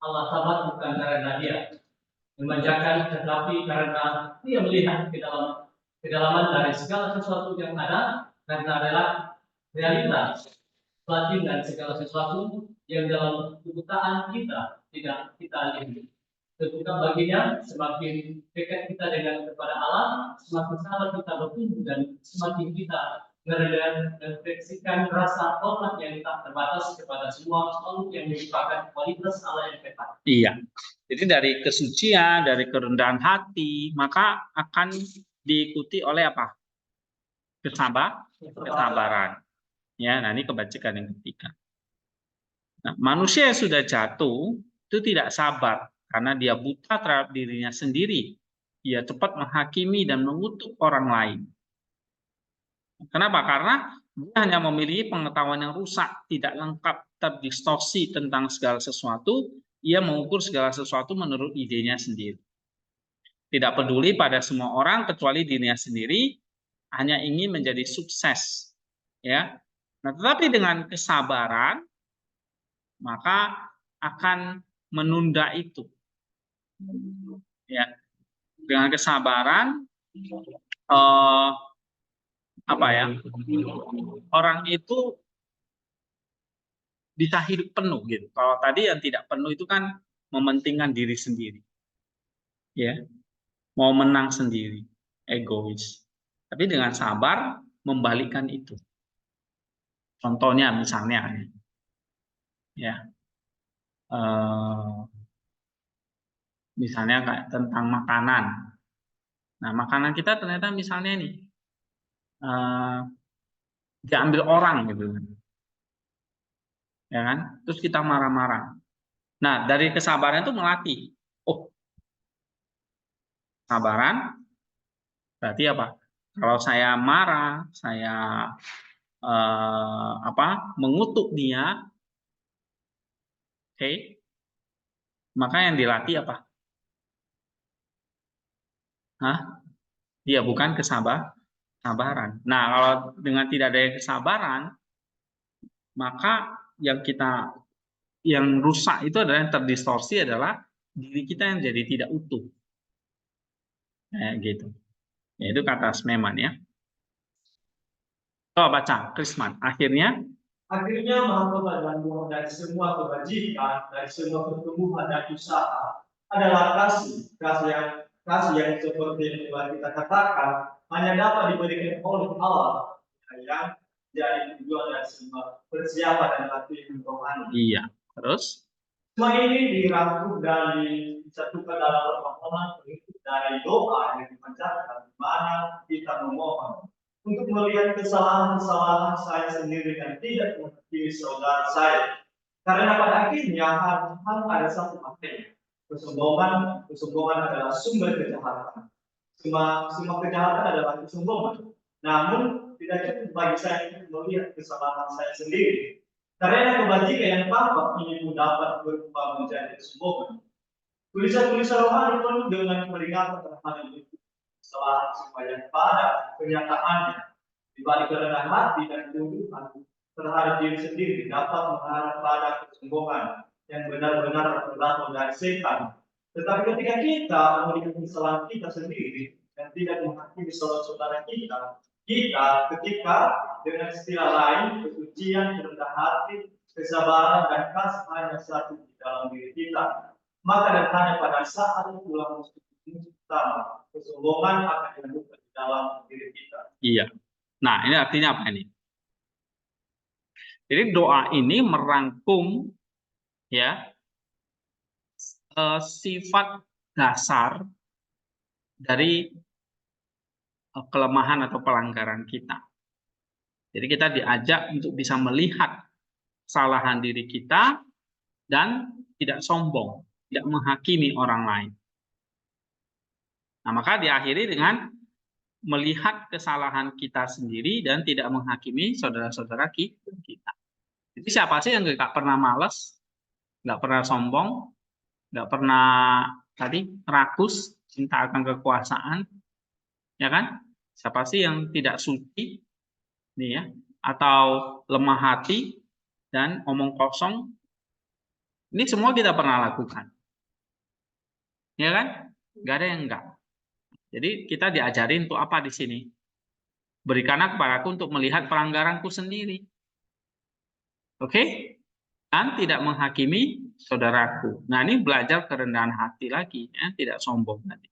Allah sabar bukan karena dia memanjakan, tetapi karena dia melihat kedalaman dari segala sesuatu yang ada, karena adalah realitas batin dan segala sesuatu yang dalam kebutaan kita tidak kita lihat. Terbuka baginya, semakin dekat kita dengan kepada Allah, semakin sabar kita bertumbuh dan semakin kita merefleksikan rasa hormat yang tak terbatas kepada semua makhluk yang merupakan kualitas Allah yang tepat. Iya. Jadi dari kesucian, dari kerendahan hati, maka akan diikuti oleh apa? Kesabaran. Ya, nah ini kebajikan yang ketiga. Nah, manusia yang sudah jatuh itu tidak sabar karena dia buta terhadap dirinya sendiri. Ia cepat menghakimi dan mengutuk orang lain. Kenapa? Karena dia hanya memiliki pengetahuan yang rusak, tidak lengkap, terdistorsi tentang segala sesuatu. Ia mengukur segala sesuatu menurut idenya sendiri. Tidak peduli pada semua orang kecuali dirinya sendiri, hanya ingin menjadi sukses. Ya. Nah, tetapi dengan kesabaran, maka akan menunda itu. Ya. Dengan kesabaran, apa ya? Orang itu bisa hidup penuh gitu. Kalau tadi yang tidak penuh itu kan mementingkan diri sendiri. Ya. Mau menang sendiri, egois. Tapi dengan sabar membalikkan itu. Contohnya misalnya ya. Misalnya kayak tentang makanan. Nah, makanan kita ternyata misalnya nih diambil orang gitu. Ya kan? Terus kita marah-marah. Nah, dari kesabaran itu melatih. Oh, kesabaran berarti apa? Kalau saya marah, saya mengutuk dia, oke, maka yang dilatih apa? Hah? Dia bukan kesabaran. Nah, kalau dengan tidak ada kesabaran, maka yang rusak itu adalah yang terdistorsi adalah diri kita yang jadi tidak utuh. Gitu. Ya, itu kata Smeman ya. Coba baca, Krisman. Akhirnya mahkota dan buah dari semua kebajikan, dari semua pertumbuhan dan usaha adalah kasih yang seperti yang telah kita katakan hanya dapat diberikan oleh Allah yang jadi tujuan dari semua persiapan dan latihan rohani. Iya. Terus? Semua ini dirangkum dan disatukan dalam permohonan dari doa yang dipanjatkan di mana kita memohon untuk melihat kesalahan-kesalahan saya sendiri dan tidak menghakimi saudara saya. Karena pada akhirnya harus ada satu maknanya. Kesombongan adalah sumber kejahatan. Semua kejahatan adalah kesombongan. Namun tidak cukup bagi saya untuk melihat kesalahan saya sendiri. Karena kebajikan yang tampak ini pun dapat berubah menjadi kesombongan. Tulisan-tulisan rohani penuh dengan peringatan terhadap kesalahan supaya pada kenyataannya di balik kerendahan hati dan ketundukan terhadap diri sendiri dapat mengarah pada kesombongan yang benar-benar terdapat dari setan. Tetapi ketika kita melihat kesalahan kita sendiri dan tidak menghakimi saudara-saudara kita ketika dengan istilah lain kesucian, kerendahan hati, kesabaran dan kasih hanya satu di dalam diri kita, maka dan hanya pada saat itulah musuh utama kesombongan akan dilakukan di dalam diri kita. Iya. Nah, ini artinya apa ini? Jadi doa ini merangkum ya sifat dasar dari kelemahan atau pelanggaran kita. Jadi kita diajak untuk bisa melihat kesalahan diri kita dan tidak sombong, tidak menghakimi orang lain. Nah, maka diakhiri dengan melihat kesalahan kita sendiri dan tidak menghakimi saudara-saudara kita. Jadi siapa sih yang nggak pernah malas, nggak pernah sombong, nggak pernah rakus, cinta akan kekuasaan, ya kan? Siapa sih yang tidak suci, nih ya, atau lemah hati dan omong kosong? Ini semua kita pernah lakukan, ya kan? Nggak ada yang enggak. Jadi kita diajarin untuk apa di sini? Berikanlah kepadaku untuk melihat pelanggaranku sendiri. Oke? Dan tidak menghakimi saudaraku. Nah, ini belajar kerendahan hati lagi, ya, tidak sombong tadi.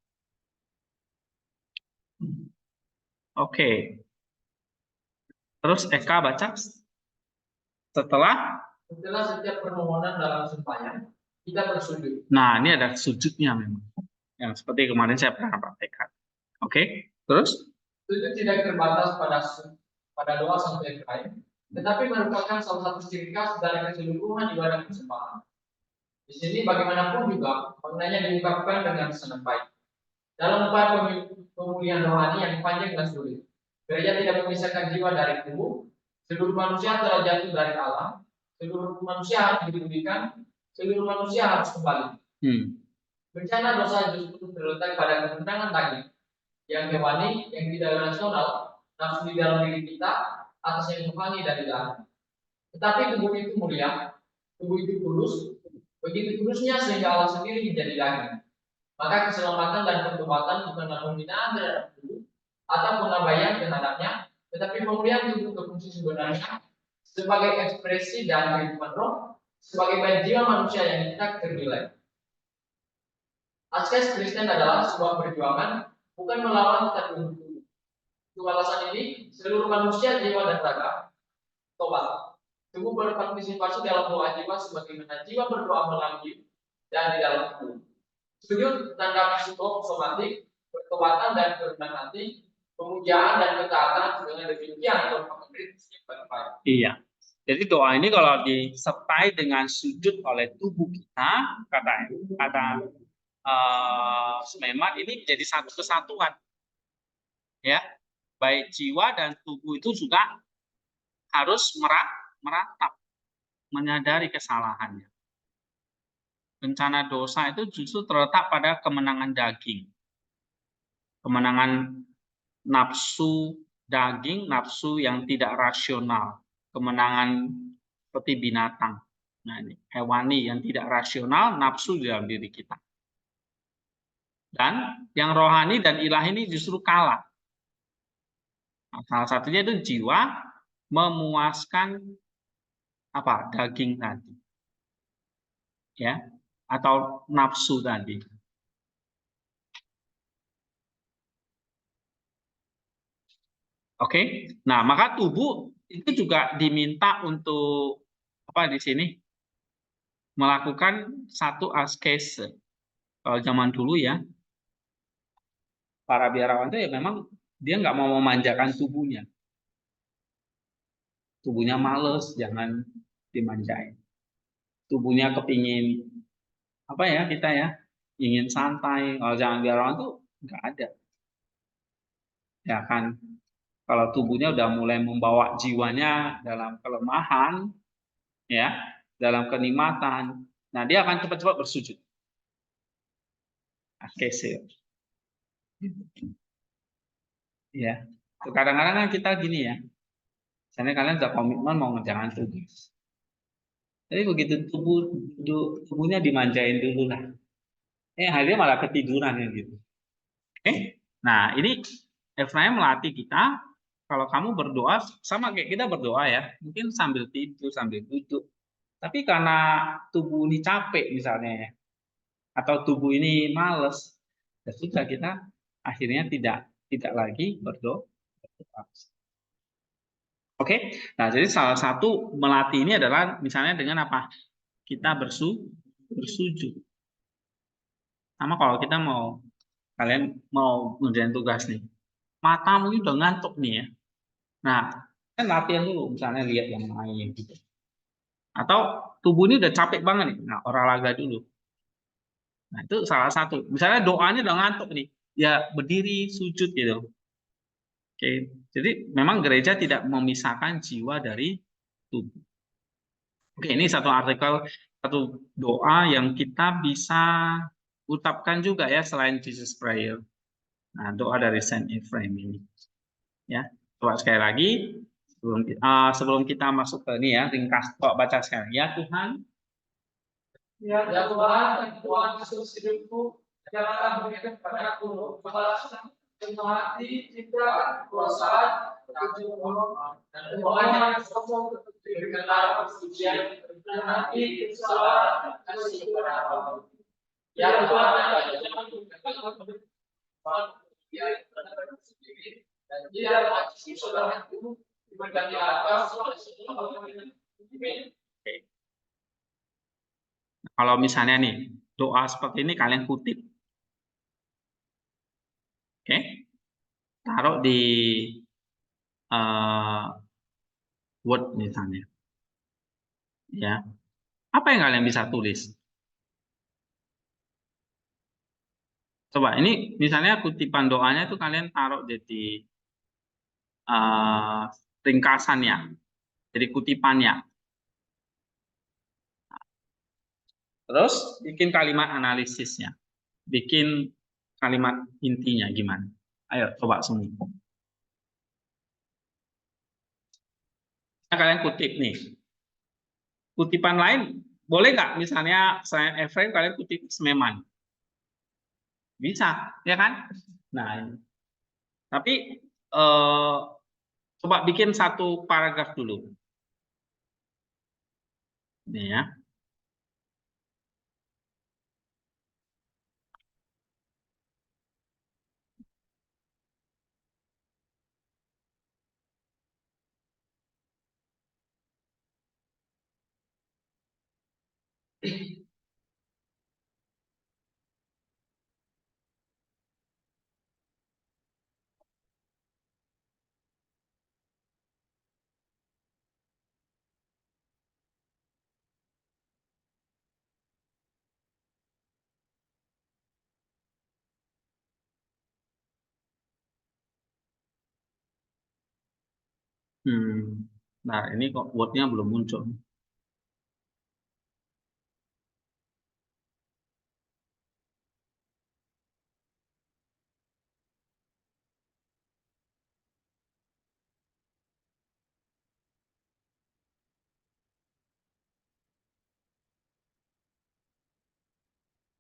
Oke. Terus Eka baca. Setelah setiap permohonan dalam sembahyang, kita bersujud. Nah, ini ada sujudnya memang. Yang seperti kemarin saya pernah praktekkan. Oke. Terus? Sujud tidak terbatas pada doa sampai terakhir, tetapi merupakan salah satu ciri khas dari keseluruhan ibadah persembahan. Di sini bagaimanapun juga maknanya diungkapkan dengan sangat baik. Dalam upaya pemulihan rohani yang panjang dan sulit, Gereja tidak memisahkan jiwa dari tubuh. Seluruh manusia telah jatuh dari alam. Seluruh manusia harus dipulihkan. Seluruh manusia harus kembali. Bencana dosa justru terletak pada kemenangan daging yang hewani, yang tidak rasional, nafsu di dalam diri kita atas yang rohani dari dalam. Tetapi tubuh itu mulia, tubuh itu kudus, begitu kudusnya sehingga Allah sendiri menjadi daging. Maka keselamatan dan pertobatan bukanlah pembinaan terhadap tubuh atau penambahan terhadapnya, tetapi pemulihan tubuh ke fungsi sebenarnya sebagai ekspresi dan kehidupan roh, sebagai bagian jiwa manusia yang kita ternilai. Askas Kristen adalah sebuah perjuangan, bukan melawan tetapi untuk. Untuk alasan ini, seluruh manusia, jiwa dan raga tobat. Tubuh berpartisipasi dalam doa jiwa sebagaimana jiwa berdoa melalui dan di dalam tubuh. Sujud tanda psikosomatik, pertobatan dan kerendahan hati, pemujaan dan ketaatan dengan demikian Iya. Jadi doa ini kalau disertai dengan sujud oleh tubuh kita, kata Smemat ini menjadi satu kesatuan. Ya. Baik jiwa dan tubuh itu juga harus meratap, menyadari kesalahannya. Bencana dosa itu justru terletak pada kemenangan daging. Kemenangan nafsu daging, nafsu yang tidak rasional. Kemenangan seperti binatang. Nah, ini hewani yang tidak rasional, nafsu di dalam diri kita. Dan yang rohani dan ilahi ini justru kalah. Nah, salah satunya itu jiwa memuaskan daging tadi, ya, atau nafsu tadi. Oke, nah maka tubuh itu juga diminta untuk di sini melakukan satu askese. Kalau zaman dulu ya, para biarawan itu ya memang dia nggak mau memanjakan tubuhnya. Tubuhnya males, jangan dimanjain. Tubuhnya kepingin kita ya, ingin santai. Kalau zaman biarawan tuh nggak ada. Ya kan, kalau tubuhnya udah mulai membawa jiwanya dalam kelemahan, ya, dalam kenikmatan, nah dia akan cepat-cepat bersujud. Askese. Ya, kadang-kadang kan kita gini ya, misalnya kalian udah komitmen mau ngerjakan tugas, tapi begitu tubuhnya dimanjain dulu lah, akhirnya malah ketiduran ya gitu. Nah ini Efraim melatih kita, kalau kamu berdoa sama kayak kita berdoa ya, mungkin sambil tidur, sambil duduk, tapi karena tubuh ini capek misalnya, atau tubuh ini males, ya sudah kita akhirnya tidak lagi berdoa. Oke, nah jadi salah satu melatih ini adalah misalnya dengan apa? Kita bersujud. Sama kalau kita kalian mau ngerjain tugas nih, mata mungkin udah ngantuk nih ya. Nah, kan latihan dulu, misalnya lihat yang lain gitu. Atau tubuh ini udah capek banget nih, nah olahraga dulu. Nah itu salah satu. Misalnya doanya udah ngantuk nih, ya berdiri sujud gitu. Oke, jadi memang gereja tidak memisahkan jiwa dari tubuh. Oke, ini satu artikel, satu doa yang kita bisa ucapkan juga ya selain Jesus Prayer. Nah, doa dari Saint Ephraim ini. Ya, coba sekali lagi sebelum kita masuk ke ini ya, ringkas coba baca sekali. Ya Tuhan. Ya Tuhan, Tuhan Yesus hidupku, janganlah berikan kepadaku kebalasan semua hati, cinta, kuasa, kejujuran, dan semuanya sombong diberikanlah persucian dan hati kesalahan kasih kepada Allah. Ya Tuhan, jangan dan tidak kasih saudaraku diberikan di atas Kalau misalnya nih doa seperti ini kalian kutip. Oke, taruh di Word misalnya. Ya, apa yang kalian bisa tulis? Coba ini misalnya kutipan doanya itu kalian taruh jadi ringkasannya, jadi kutipannya. Terus bikin kalimat analisisnya, bikin kalimat intinya gimana? Ayo coba semua. Nah, kalian kutip nih. Kutipan lain boleh nggak? Misalnya saya Efraim, kalian kutip Sememan. Bisa, ya kan? Nah, ini. Tapi coba bikin satu paragraf dulu. Nih ya. Nah, ini kok wordnya belum muncul.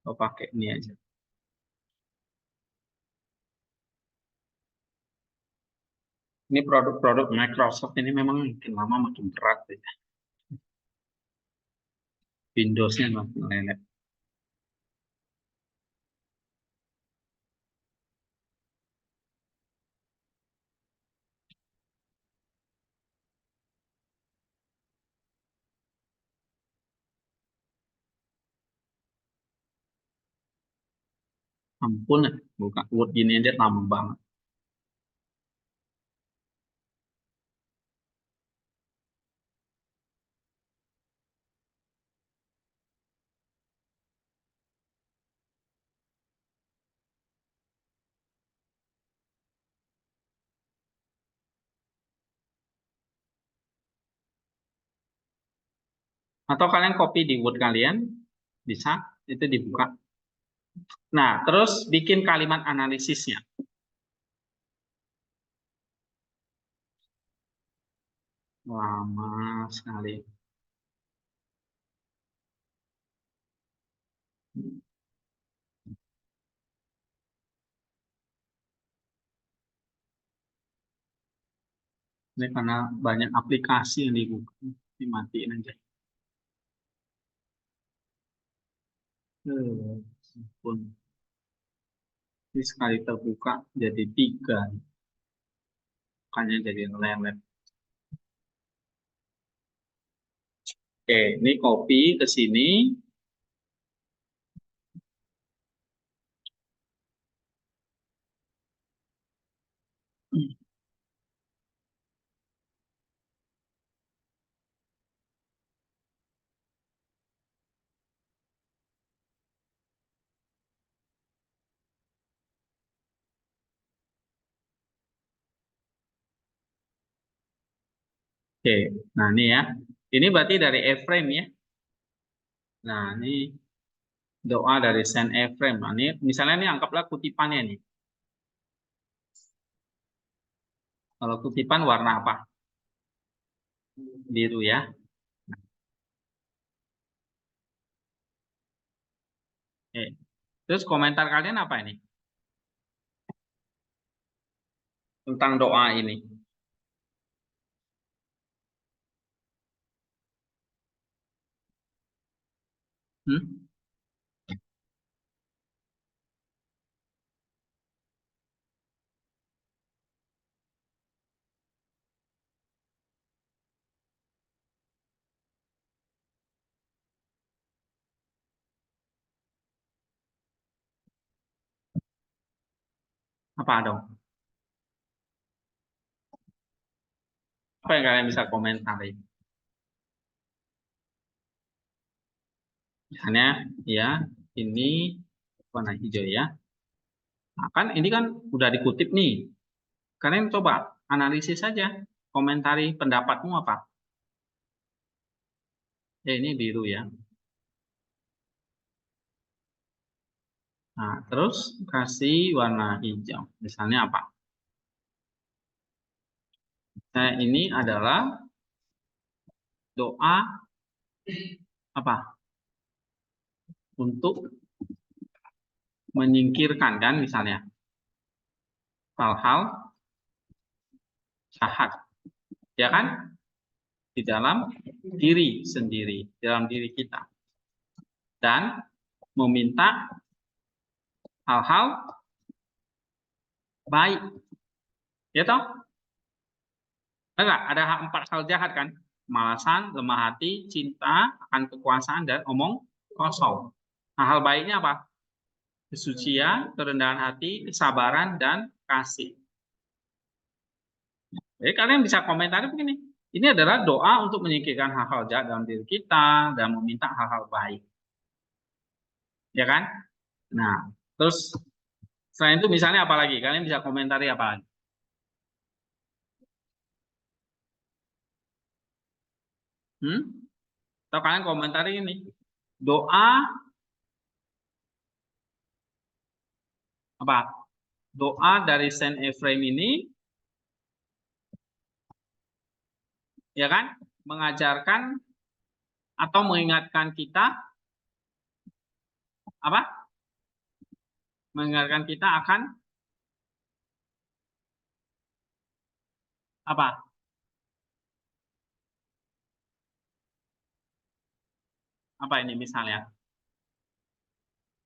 Oh, pakai ini aja. Ini produk-produk Microsoft ini memang makin lama makin berat ya. Windows-nya makin lelet. Ampun, buka Word gini aja lama banget. Atau kalian copy di Word kalian, bisa, itu dibuka. Nah, terus bikin kalimat analisisnya. Lama sekali. Ini karena banyak aplikasi yang dibuka, dimatiin aja. Ampun. Ini sekali terbuka jadi 3. Makanya jadi lelet. Oke, ini copy ke sini. Oke, nah ini ya. Ini berarti dari Efraim ya. Nah, ini doa dari Saint Efraim. Nah, ini misalnya ini anggaplah kutipannya nih. Kalau kutipan warna apa? Biru ya. Oke. Terus komentar kalian apa ini? Tentang doa ini. Hmm? Apa dong? Apa yang kalian bisa komentari? Misalnya ya, ini warna hijau ya. Nah, kan ini kan udah dikutip nih. Kalian coba Analisis saja, komentari pendapatmu apa? Ini biru ya. Nah, terus kasih warna hijau. Misalnya apa? Nah, ini adalah doa apa? Untuk menyingkirkan kan misalnya hal-hal jahat. Ya kan? Di dalam diri sendiri, dalam diri kita. Dan meminta hal-hal baik. Ya toh? Enggak, ada 4 hal jahat kan? Kemalasan, lemah hati, cinta, akan kekuasaan, dan omong kosong. Nah, hal baiknya apa? Kesucian, kerendahan hati, kesabaran, dan kasih. Jadi kalian bisa komentari begini. Ini adalah doa untuk menyingkirkan hal-hal jahat dalam diri kita dan meminta hal-hal baik. Ya kan? Nah, terus selain itu misalnya apa lagi? Kalian bisa komentari apa lagi? Atau kalian komentari ini. Doa apa? Doa dari Saint Ephraim ini ya kan mengajarkan atau mengingatkan kita apa? Mengingatkan kita akan apa? Apa ini misalnya?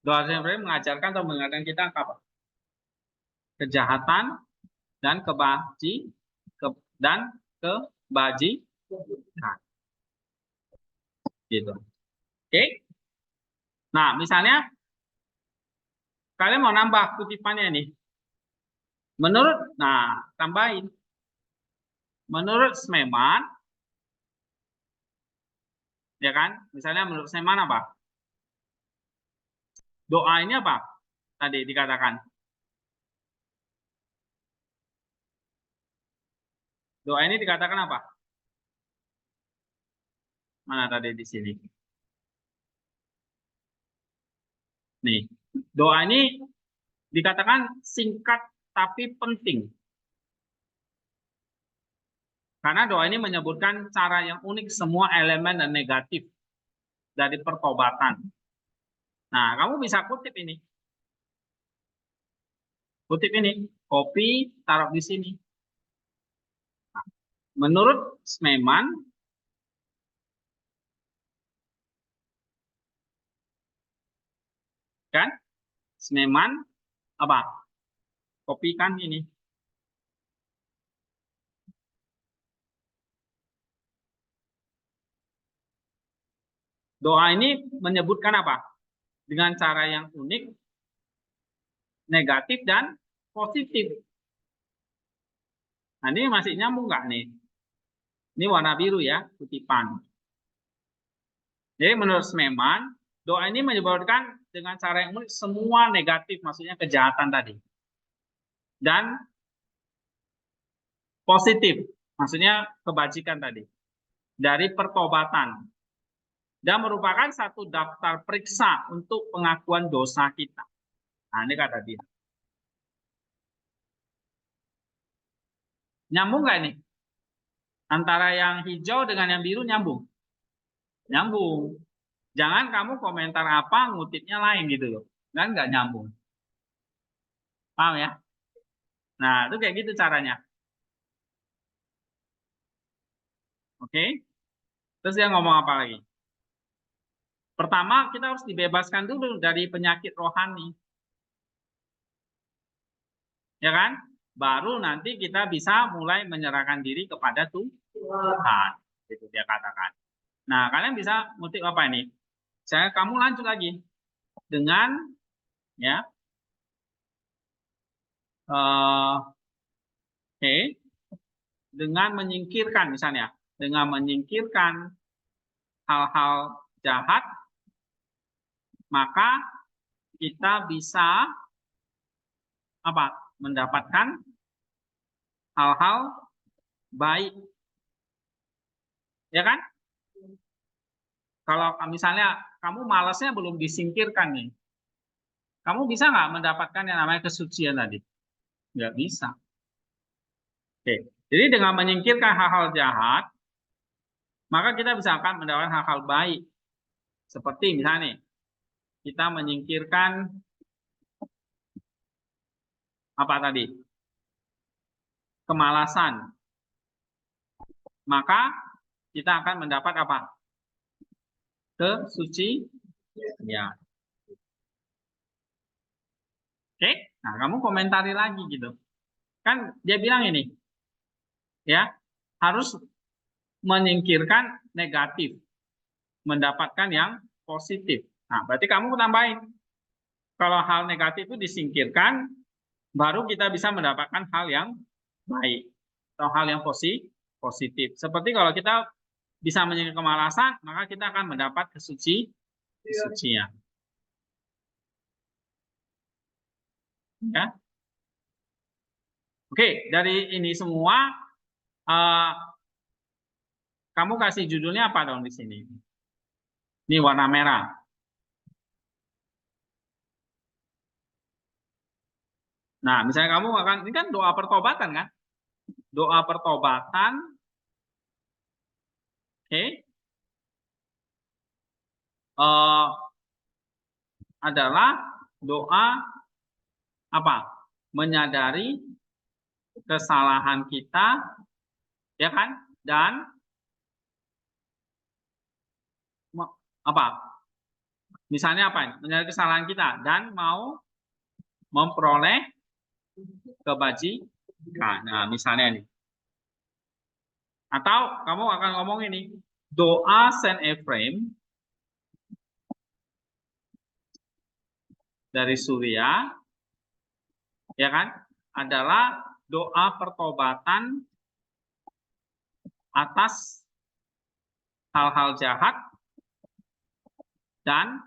Doa Saint Ephraim mengajarkan atau mengingatkan kita apa? Kejahatan dan kebajikan. Gitu. Oke? Nah, misalnya kalian mau nambah kutipannya ini. Tambahin. Menurut Smeman, ya kan? Misalnya menurut Smeman apa? Doa ini apa? Tadi dikatakan. Doa ini dikatakan apa? Mana tadi di sini? Nih, doa ini dikatakan singkat tapi penting. Karena doa ini menyebutkan cara yang unik semua elemen dan negatif dari pertobatan. Nah, kamu bisa kutip ini. Kutip ini, copy, taruh di sini. Nah, menurut Smeman, kan? Smeman apa? Kopikan ini. Doa ini menyebutkan apa? Dengan cara yang unik, negatif, dan positif. Nah, ini masih nyambung nggak nih? Ini warna biru ya, kutipan. Jadi menurut Smeman, doa ini menyebutkan dengan cara yang unik semua negatif, maksudnya kejahatan tadi. Dan positif, maksudnya kebajikan tadi. Dari pertobatan. Dan merupakan satu daftar periksa untuk pengakuan dosa kita. Nah, ini kata dia. Nyambung nggak ini? Antara yang hijau dengan yang biru nyambung? Nyambung. Jangan kamu komentar apa, ngutipnya lain gitu loh. Kan nggak nyambung. Paham ya? Nah, itu kayak gitu caranya. Oke? Terus dia ngomong apa lagi? Pertama, kita harus dibebaskan dulu dari penyakit rohani. Ya kan? Baru nanti kita bisa mulai menyerahkan diri kepada Tuhan. Itu dia katakan. Nah, kalian bisa ngutip apa ini? Kamu lanjut lagi. Dengan, ya, oke, dengan menyingkirkan misalnya. Dengan menyingkirkan hal-hal jahat, maka kita bisa apa? Mendapatkan hal-hal baik. Ya kan? Kalau misalnya kamu malasnya belum disingkirkan nih, kamu bisa nggak mendapatkan yang namanya kesucian tadi? Nggak bisa. Oke. Jadi dengan menyingkirkan hal-hal jahat, maka kita bisa akan mendapatkan hal-hal baik. Seperti misalnya nih, kita menyingkirkan apa tadi? Kemalasan. Maka kita akan mendapat apa? Kesucian. Ya. Oke. Nah, kamu komentari lagi gitu. Kan dia bilang ini, ya, harus menyingkirkan negatif, mendapatkan yang positif. Nah, berarti kamu tambahin. Kalau hal negatif itu disingkirkan, baru kita bisa mendapatkan hal yang baik atau hal yang positif. Seperti kalau kita bisa menyingkirkan kemalasan, maka kita akan mendapat kesucian. Ya. Oke, dari ini semua kamu kasih judulnya apa dong di sini? Ini warna merah. Nah, misalnya kamu akan, ini kan doa pertobatan kan? Doa pertobatan, oke, adalah doa apa? Menyadari kesalahan kita, ya kan? Dan apa? Misalnya apa? Menyadari kesalahan kita dan mau memperoleh kebajikan. Nah, misalnya nih. Atau kamu akan ngomong ini, doa Saint Ephraim dari Suria, ya kan? Adalah doa pertobatan atas hal-hal jahat dan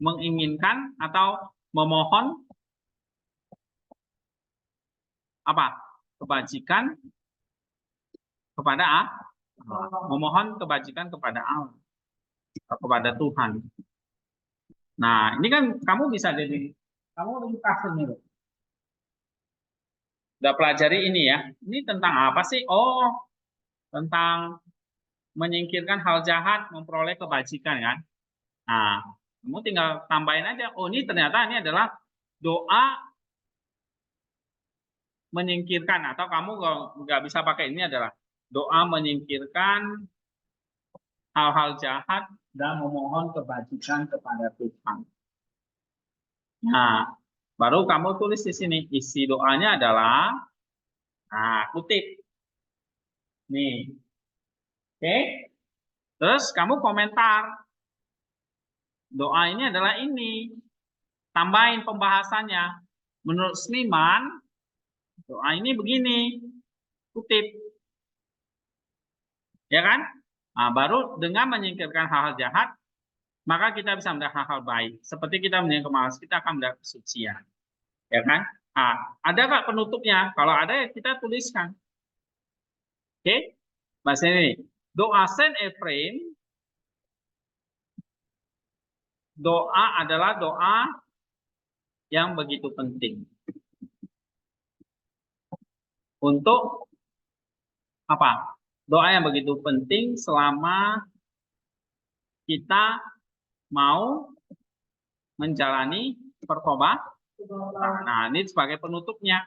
menginginkan atau memohon apa? Kebajikan kepada Allah. Memohon kebajikan kepada Allah, kepada Tuhan. Nah, ini kan kamu bisa jadi, kamu kasih nih. Udah pelajari ini ya. Ini tentang apa sih? Oh, tentang menyingkirkan hal jahat, memperoleh kebajikan kan. Nah, kamu tinggal tambahin aja. Oh, ini ternyata ini adalah doa menyingkirkan, atau kamu nggak bisa pakai ini adalah doa menyingkirkan hal-hal jahat dan memohon kebajikan kepada Tuhan. Nah, baru kamu tulis di sini isi doanya adalah, nah, kutip nih, oke. Terus kamu komentar doa ini adalah ini, tambahin pembahasannya. Menurut Seniman, doa ini begini, kutip, ya kan? Nah, baru dengan menyingkirkan hal-hal jahat, maka kita bisa mendapat hal-hal baik. Seperti kita menyingkirkan kemalasan, kita akan mendapat kesucian, ya kan? Nah, ada nggak penutupnya? Kalau ada, ya kita tuliskan. Oke, bahasa ini. Doa Saint Ephraim, doa adalah doa yang begitu penting untuk apa? Doa yang begitu penting selama kita mau menjalani pertobatan. Nah, ini sebagai penutupnya.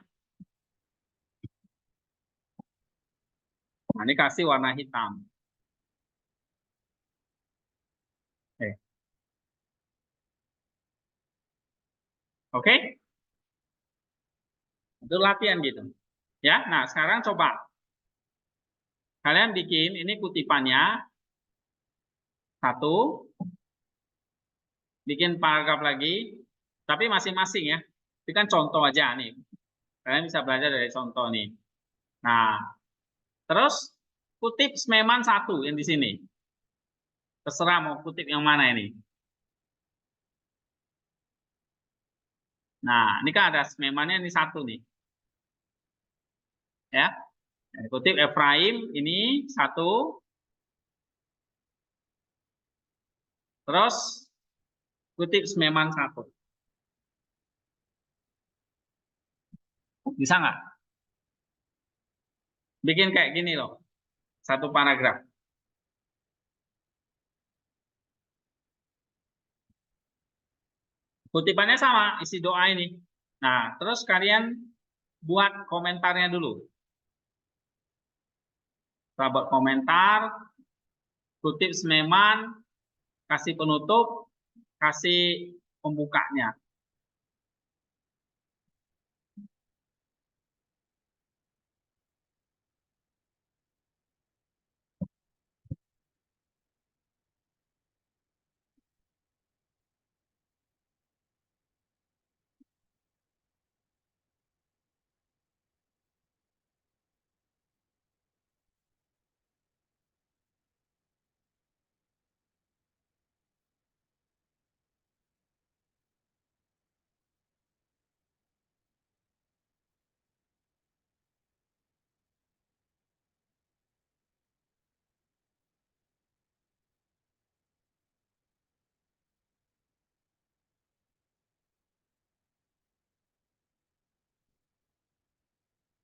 Nah, ini kasih warna hitam. Oke? Itu latihan gitu. Ya, nah sekarang coba. Kalian bikin, ini kutipannya. Satu. Bikin paragraf lagi. Tapi masing-masing ya. Ini kan contoh aja nih. Kalian bisa belajar dari contoh nih. Nah, terus kutip Smeman satu yang di sini. Terserah mau kutip yang mana ini. Nah, ini kan ada Smemannya ini satu nih. Ya. Kutip Efraim ini 1. Terus kutip Sememan 1. Bisa nggak? Bikin kayak gini loh. 1 paragraf. Kutipannya sama, isi doa ini. Nah, terus kalian buat komentarnya dulu. Kita buat komentar, kutip Sememan, kasih penutup, kasih pembukanya.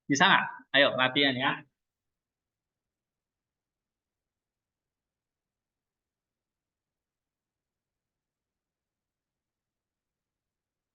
Bisa nggak? Ayo latihan ya.